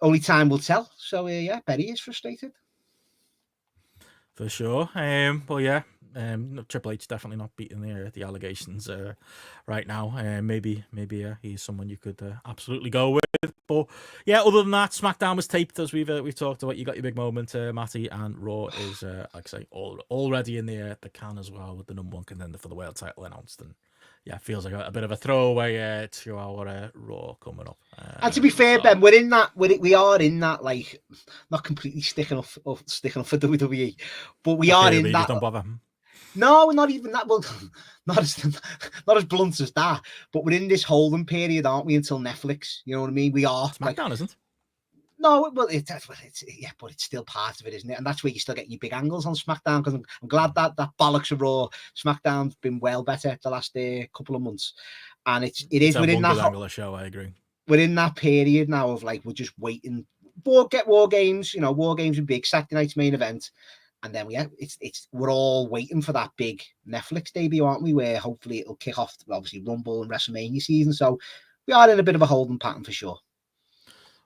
only time will tell. So yeah, Betty is frustrated. For sure. Well, yeah. Triple H definitely not beating the allegations right now. Maybe he's someone you could absolutely go with. But yeah, other than that, SmackDown was taped as we've talked about. You got your big moment, Matty, and Raw is like I say already in the can as well with the number 1 contender for the world title announced. And yeah, feels like a bit of a throwaway to our Raw coming up. And to be fair, Ben, we are in that, like, not completely sticking up for WWE, but we are in that. Don't bother. No, not even that. Well, not as blunt as that. But we're in this holding period, aren't we, until Netflix? You know what I mean? We are. SmackDown isn't. No, well, it's but it's still part of it, isn't it? And that's where you still get your big angles on SmackDown. Because I'm glad that bollocks of Raw, SmackDown's been well better the last couple of months, and it is within that angle show. I agree. We're in that period now of like we're just waiting. Get War Games, you know, War Games would be Saturday night's main event. And then we're all waiting for that big Netflix debut, aren't we? Where hopefully it'll kick off, obviously, Rumble and WrestleMania season. So we are in a bit of a holding pattern for sure.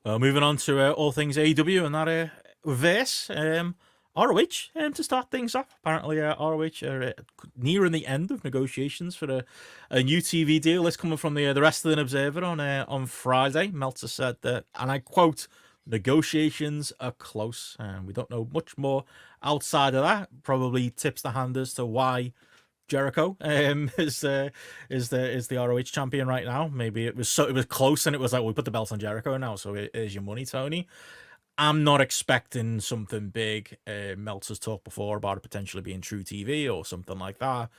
Moving on to all things AEW and that verse, ROH to start things off. Apparently, ROH are nearing the end of negotiations for a new TV deal. This coming from the Wrestling Observer on Friday. Meltzer said that, and I quote, "Negotiations are close, and we don't know much more outside of that." Probably tips the hand as to why Jericho is the ROH champion right now. Maybe it was close, and it was like, we put the belt on Jericho now, so here's your money, Tony. I'm not expecting something big. Meltzer's talked before about it potentially being True TV or something like that.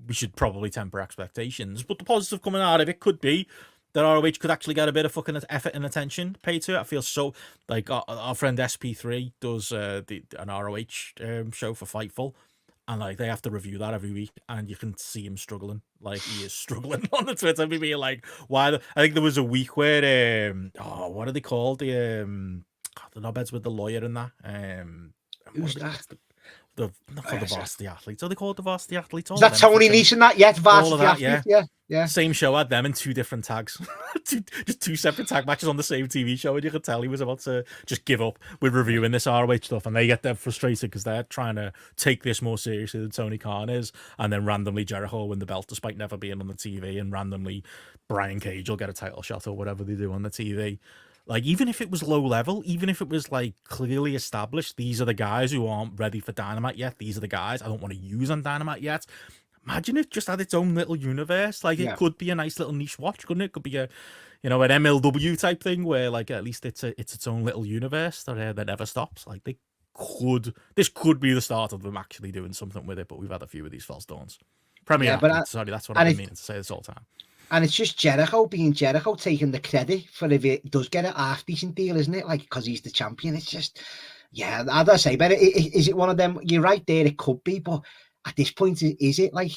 We should probably temper expectations, but the positive coming out of it could be that ROH could actually get a bit of fucking effort and attention paid to it. I feel so like our friend SP3 does an ROH show for Fightful, and like they have to review that every week, and you can see him struggling. Like he is struggling on the Twitter. Me being like, why? I think there was a week where what are they called? The knobheads with the lawyer and that. Who's that? not called the varsity athletes. Are they called the varsity athletes? Is that Tony Nixon? That varsity athlete. Yeah. Same show had them in 2 different tags, just 2 separate tag matches on the same TV show, and you could tell he was about to just give up with reviewing this ROH stuff, and they get them frustrated because they're trying to take this more seriously than Tony Khan is, and then randomly Jericho will win the belt despite never being on the TV, and randomly Brian Cage will get a title shot or whatever they do on the TV. Like, even if it was low level, even if it was like clearly established, these are the guys who aren't ready for Dynamite yet. These are the guys I don't want to use on Dynamite yet. Imagine it just had its own little universe. Like, it could be a nice little niche watch, couldn't it? It could be a, an MLW type thing where, like, at least it's its own little universe that never stops. Like, this could be the start of them actually doing something with it. But we've had a few of these false dawns. Premier athletes, sorry, that's what I've been meaning to say this whole time. And it's just Jericho being Jericho, taking the credit for if it does get a half decent deal, isn't it? Like, because he's the champion. It's just, as I say, but is it one of them? You're right there, it could be, but at this point, is it like,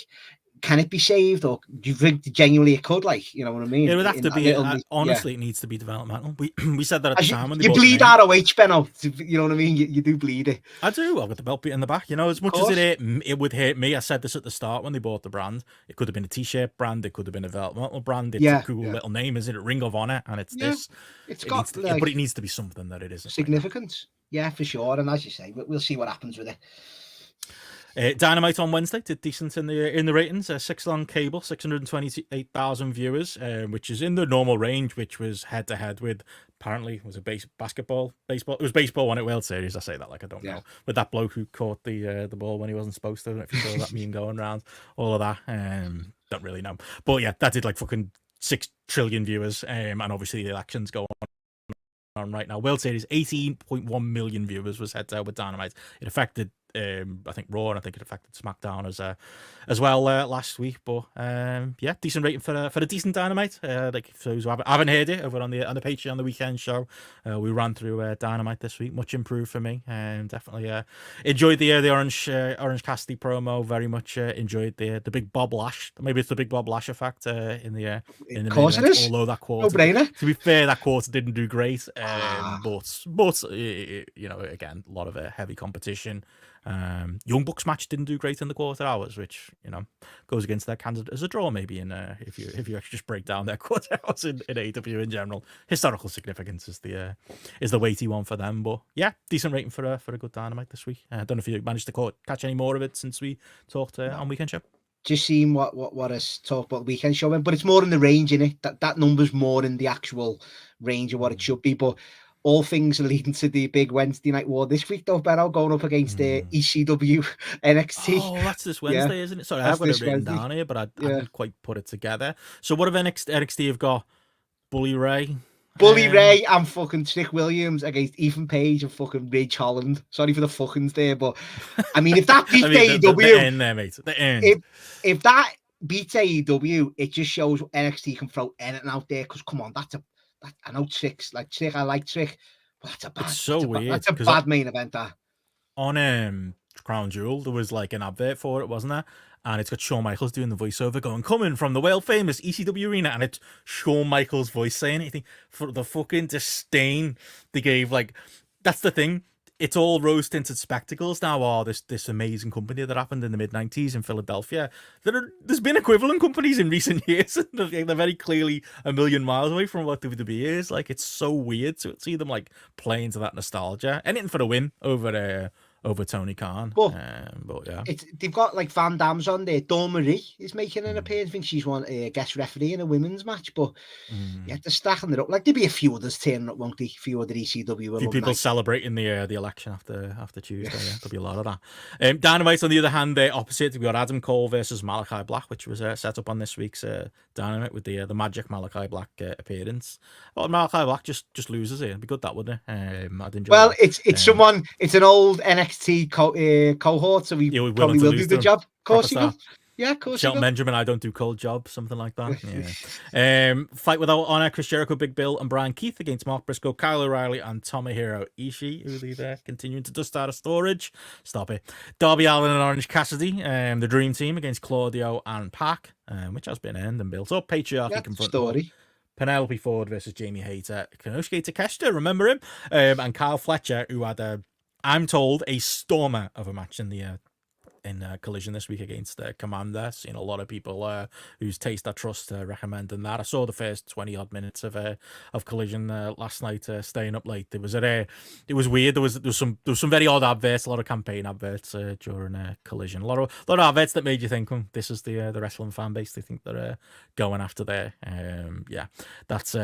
can it be saved, or do you think genuinely it could? Like, you know what I mean? It would have to be. Honestly, it needs to be developmental. We said that at the time when you bleed ROH, Benno. You know what I mean? You do bleed it. I do. I've got the belt beat in the back. As much as it would hurt me. I said this at the start when they bought the brand. It could have been a T-shirt brand. It could have been a developmental brand. It's a cool little name, isn't it? Ring of Honor, and it's this. But it needs to be something that it isn't. Significance, for sure. And as you say, we'll see what happens with it. Dynamite on Wednesday did decent in the ratings. 6 on cable, 628,000 viewers, which is in the normal range, which was head to head with, apparently, was it baseball? It was baseball won at World Series. I say that like I don't know. With that bloke who caught the ball when he wasn't supposed to. I don't know if you saw that meme going around, all of that. Don't really know. But yeah, that did like fucking 6 trillion viewers. And obviously the elections go on right now. World Series, 18.1 million viewers was head to head with Dynamite. It affected I think Raw, and I think it affected SmackDown as well last week. But decent rating for a decent Dynamite. Like for those who haven't heard it, over on the Patreon on the weekend show, we ran through Dynamite this week. Much improved for me, and definitely enjoyed the Orange Cassidy promo. Very much enjoyed the big Bob Lash. Maybe it's the big Bob Lash effect in the of course main event, it is. although that quarter, to be fair, that quarter didn't do great. But again, a lot of heavy competition. Young Bucks match didn't do great in the quarter hours, which goes against their candidate as a draw. Maybe if you actually just break down their quarter hours in AEW in general, historical significance is the weighty one for them. But yeah, decent rating for a good Dynamite this week. I don't know if you managed to catch any more of it since we talked on Weekend Show. Just seeing what us talk about the Weekend Show, but it's more in the range, innit? That number's more in the actual range of what it should be, but. All things are leading to the big Wednesday night war this week, though, Benno, going up against the ECW NXT. Oh, that's this Wednesday, isn't it? Sorry, I've got it written down here, but I didn't quite put it together. So what have NXT have got? Bully Ray and fucking Trick Williams against Ethan Page and fucking Ridge Holland. Sorry for the fuckings there, but I mean, if that beats AEW, the end there, mate. The end. If that beats AEW, it just shows NXT can throw anything out there. Because come on, I know Trick's like Trick. I like Trick, but that's a bad main event. That on Crown Jewel, there was like an advert for it, wasn't there? And it's got Shawn Michaels doing the voiceover, going, "Coming from the world famous ECW arena," and it's Shawn Michaels' voice saying anything. For the fucking disdain they gave, like, that's the thing. It's all rose-tinted spectacles now, are this amazing company that happened in the mid-90s in Philadelphia. There's been equivalent companies in recent years. They're very clearly a million miles away from what WWE is. Like, it's so weird to see them, like, playing to that nostalgia. Anything for the win over Tony Khan. But yeah. They've got, like, Van Damme's on there. Dawn Marie is making an appearance. I think she's one guest referee in a women's match. But, they're stacking it up. Like, there'll be a few others turning up, won't they? A few other ECW. A few people celebrating the election after Tuesday. Yeah, there'll be a lot of that. Dynamite, on the other hand, opposite. We've got Adam Cole versus Malachi Black, which was set up on this week's Dynamite with the Magic Malachi Black appearance. Well, Malachi Black just loses here. It'd be good, that, wouldn't it? I'd enjoy that. It's someone, it's an old NXT cohort, so we probably will do the job. Of course he will. Yeah, of course. Shelton Benjamin, I don't do cold job, something like that. Yeah. Fight without honor: Chris Jericho, Big Bill, and Brian Keith against Mark Briscoe, Kyle O'Reilly, and Tomohiro Ishii, who they're continuing to dust out of storage. Stop it. Darby Allin and Orange Cassidy, the Dream Team against Claudio and Pac, which has been earned and built up. Patriarchy confronting Penelope Ford versus Jamie Hayter, Konosuke Takeshita, remember him, and Kyle Fletcher, who had a I'm told a stormer of a match in the Collision this week against Commander. Seen a lot of people whose taste I trust recommending that. I saw the first 20 odd minutes of Collision last night, staying up late. It was weird. There was some very odd adverts, a lot of campaign adverts during Collision. A lot of adverts that made you think, this is the wrestling fan base they think they're going after there. Yeah, that's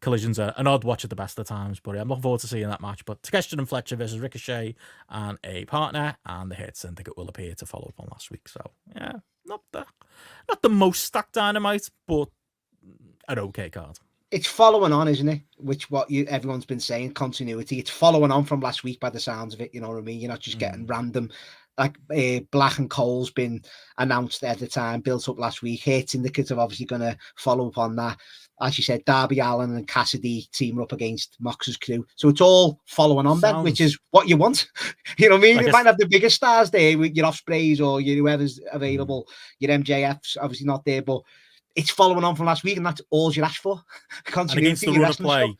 Collision's an odd watch at the best of times, but I'm looking forward to seeing that match. But Takeshita and Fletcher versus Ricochet and a partner, and the Hit Syndicate will appear to follow up on last week. So yeah, not the most stacked Dynamite, but an okay card. It's following on, isn't it? Everyone's been saying, continuity. It's following on from last week by the sounds of it. You know what I mean? You're not just getting random. Like Black and Cole's been announced at the time, built up last week. Hit Syndicate are obviously going to follow up on that. As you said, Darby Allin and Cassidy teaming up against Mox's crew. So it's all following on then, which is what you want. You know what I mean? You might have the biggest stars there with your Ospreys or your whoever's available. Your MJF's obviously not there, but it's following on from last week, and that's all you ask for. And against the run of play,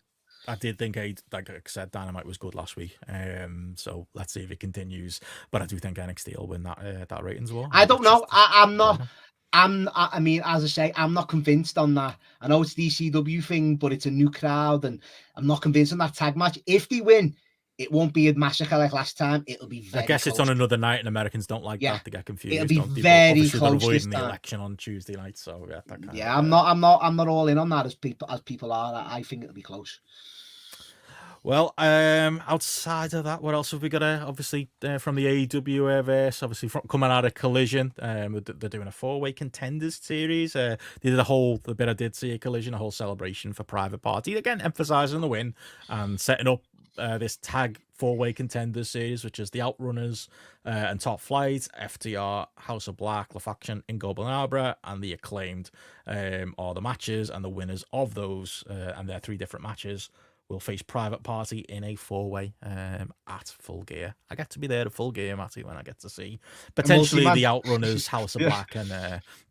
I did think, like I said, Dynamite was good last week. So let's see if it continues. But I do think NXT will win that ratings war. I don't know. I'm not. I mean, as I say, I'm not convinced on that. I know it's the ECW thing, but it's a new crowd, and I'm not convinced on that tag match. If they win, it won't be a massacre like last time. It'll be very I guess close. It's on another night, and Americans don't like that. They get confused. It'll be very close. Avoiding the election on Tuesday night, so yeah. I'm not all in on that as people are. I think it'll be close. Well, outside of that, what else have we got? Obviously, from the AEW verse, obviously coming out of Collision, they're doing a 4-way contenders series. They did the bit I did see at Collision, a whole celebration for Private Party. Again, emphasizing the win and setting up this tag 4-way contenders series, which is the Outrunners and Top Flight, FTR, House of Black, La Faction, Ingo Bonabra, and the Acclaimed are the matches, and the winners of those and their 3 different matches will face Private Party in a 4-way at Full Gear. I get to be there at Full Gear, Matty, when I get to see potentially the Outrunners, House of Black, and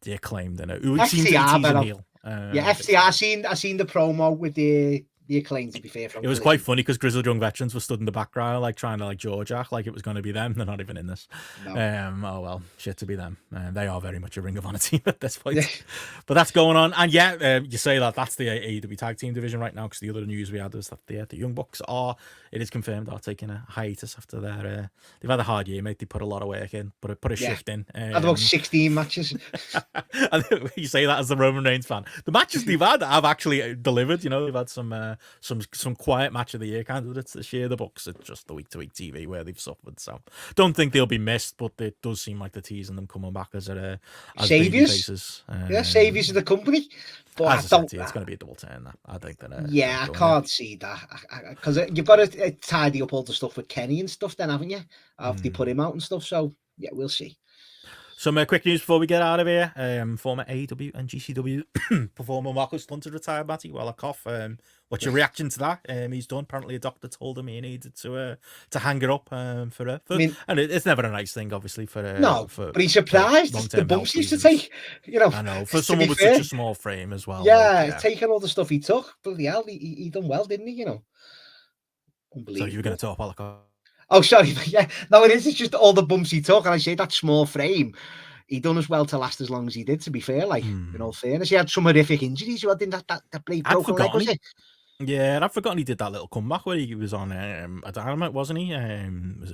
the Acclaimed. And it seems to be teasing heel. FTR. I seen the promo with the Acclaimed, to be fair. It was quite funny because Grizzled Young Veterans were stood in the background, like trying to George act like it was going to be them. They're not even in this. No. Oh well, shit to be them. They are very much a Ring of Honor team at this point. But that's going on, and you say that's the AEW tag team division right now, because the other news we had was that the Young Bucks it is confirmed, are taking a hiatus after they've had a hard year, mate. They put a lot of work in, put a shift in. Had about 16 matches. And you say that as the Roman Reigns fan. The matches they've had have actually delivered. You know, they've had some quiet match of the year candidates this year. The Bucks are just the week-to-week TV where they've suffered. So don't think they'll be missed, but it does seem like they're teasing them coming back as saviors. Saviors of the company. But I don't. It's going to be a double turn. I think that. I can't see that, because you've got to tidy up all the stuff with Kenny and stuff, then, haven't you? After they put him out and stuff. So yeah, we'll see. Some quick news before we get out of here. Former AEW and GCW performer Marcus Hunter retired, Matty, while I cough. What's your reaction to that? He's done. Apparently, a doctor told him he needed to hang it up for I mean, and it's never a nice thing, obviously. But he's surprised the bumps he used to take. You know, I know, for someone with such a small frame as well. Taking all the stuff he took. Bloody hell, he done well, didn't he? You know, unbelievable. So you were going to talk about the. Oh, sorry. Yeah, no, it is. It's just all the bumps he took. And I say that small frame, he done as well to last as long as he did, to be fair. Like, in all fairness, he had some horrific injuries. I think that blade broken leg, was it? Yeah, and I've forgotten he did that little comeback where he was on a Dynamite, wasn't he? Was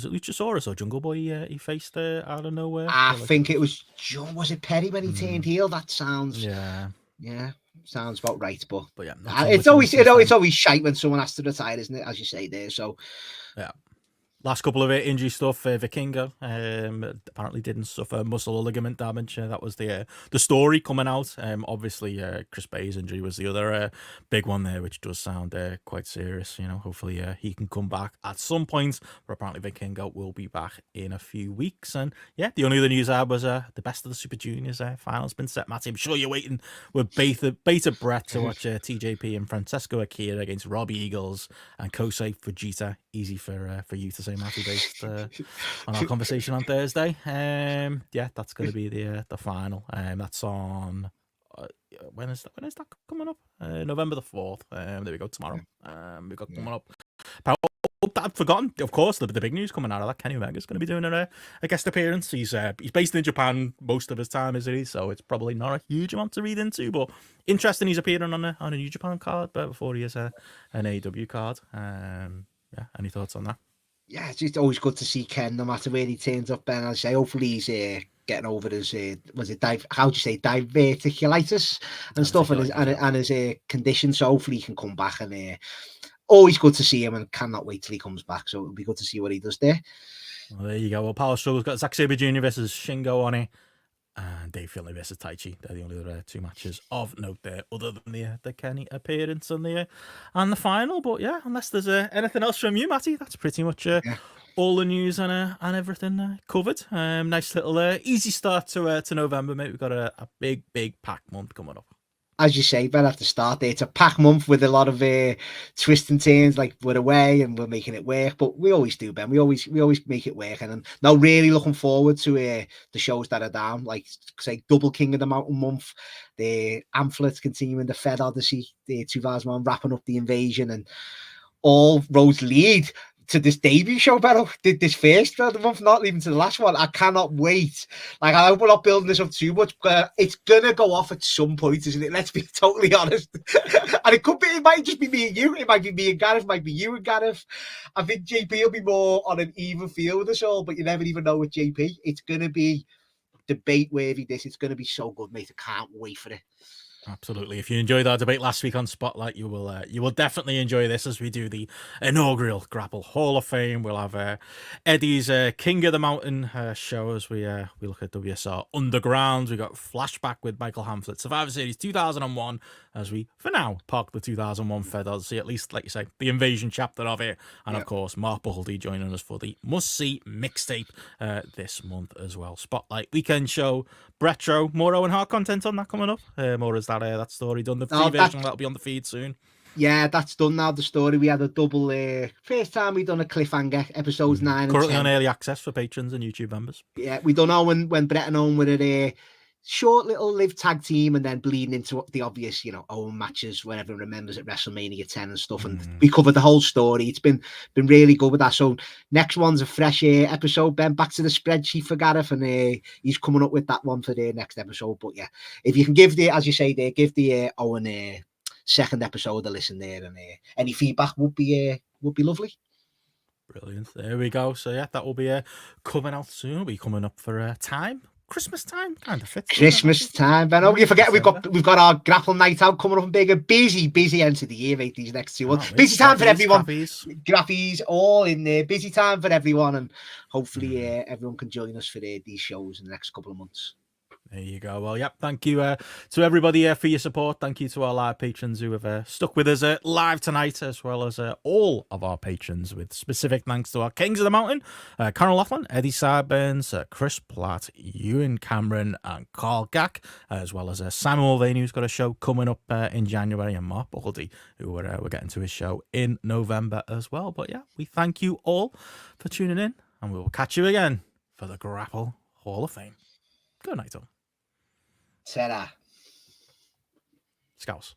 it Luchasaurus or Jungle Boy he faced out of nowhere? I think it was it Perry when he turned heel? That sounds... Yeah. Sounds about right, but yeah, it's always shite when someone has to retire, isn't it? As you say there, so yeah. Last couple of injury stuff. Vikingo apparently didn't suffer muscle or ligament damage. That was the story coming out. Obviously, Chris Bay's injury was the other big one there, which does sound quite serious. You know, hopefully he can come back at some point. But apparently, Vikingo will be back in a few weeks. And yeah, the only other news I had was the Best of the Super Juniors final's been set. Matty, I'm sure you're waiting with bated breath to watch TJP and Francesco Akira against Robbie Eagles and Kosei Fujita. Easy for you to say, Matty, based on our conversation on Thursday. Yeah, that's going to be the final. That's on when is that coming up? November the 4th. There we go, tomorrow. We've got coming up. Oh, I'd forgotten, of course, the big news coming out of that. Kenny Omega's going to be doing a guest appearance. He's based in Japan most of his time, isn't he? So it's probably not a huge amount to read into, but interesting. He's appearing on a New Japan card, but before he has an AEW card. Yeah, any thoughts on that? Yeah, it's just always good to see Ken, no matter where he turns up. Ben, I say, hopefully he's getting over his how do you say, diverticulitis and stuff, and his condition. So hopefully he can come back, and always good to see him, and cannot wait till he comes back. So it'll be good to see what he does there. Well, there you go. Well, Power Struggle's got Zack Sabre Jr. versus Shingo on it, and Dave Finlay versus Taichi. They're the only other two matches of note there, other than the Kenny appearance and the final. But yeah, unless there's anything else from you, Matty, that's pretty much all the news and everything covered. Nice little easy start to November, mate. We've got a big packed month coming up. As you say, Ben, at the start there, it's a packed month with a lot of twists and turns. Like, we're away and we're making it work, but we always do, Ben. We always make it work. And I'm now really looking forward to the shows that are down, like say Double King of the Mountain month, the Amphlets continuing the Fed Odyssey, the 2001 wrapping up the Invasion, and all roads lead to this debut show, Benno. This first of the month, not even to the last one. I cannot wait. Like, I hope we're not building this up too much, but it's gonna go off at some point, isn't it? Let's be totally honest. And it might just be me and you. It might be me and Gareth. It might be you and Gareth. I think JP will be more on an even feel with us all, but you never even know with JP. It's gonna be debate worthy. It's gonna be so good, mate. I can't wait for it. Absolutely. If you enjoyed our debate last week on Spotlight, you will definitely enjoy this as we do the inaugural GRAPPL Hall of Fame. We'll have Eddie's King of the Mountain show as we look at WSR Underground. We got Flashback with Michael Hamflett, Survivor Series 2001, as we, for now, park the 2001 Fed Odyssey, at least, like you say, the Invasion chapter of it. And, of course, Mark Buchalty joining us for the must-see mixtape this month as well. Spotlight Weekend Show, Retro, more Owen Hart content on that coming up. More is that story done? The free version that'll be on the feed soon. Yeah, that's done now. The story, we had a double first time we done a cliffhanger, episodes 9 and 10. Currently on early access for patrons and YouTube members. Yeah, we don't know when Brett and Owen were at a short little live tag team, and then bleeding into the obvious, Owen matches when everyone remembers at WrestleMania 10 and stuff. And we covered the whole story. It's been really good with that. So next one's a fresh episode. Ben, back to the spreadsheet for Gareth, and he's coming up with that one for the next episode. But yeah, if you can give as you say there, give the Owen second episode a listen there, and any feedback would be lovely. Brilliant. There we go. So yeah, that will be coming out soon. It'll be coming up for time. Christmas time kind of fits. Christmas time, Ben. Oh, you forget we've got our GRAPPL night out coming up and big. A busy end of the year, mate. These next 2 months. Busy time for everyone. Grappies all in there. Busy time for everyone, and hopefully everyone can join us for these shows in the next couple of months. There you go. Well, yep. Thank you to everybody for your support. Thank you to our live patrons who have stuck with us live tonight, as well as all of our patrons, with specific thanks to our Kings of the Mountain, Conor Laughlin, Eddie Sideburns, Chris Platt, Ewan Cameron, and Carl Gack, as well as Simon Mulvaney, who's got a show coming up in January, and Mark Buchalty, who we're getting to his show in November as well. But yeah, we thank you all for tuning in, and we will catch you again for the GRAPPL Hall of Fame. Good night, all. Ta-ra. Scouse.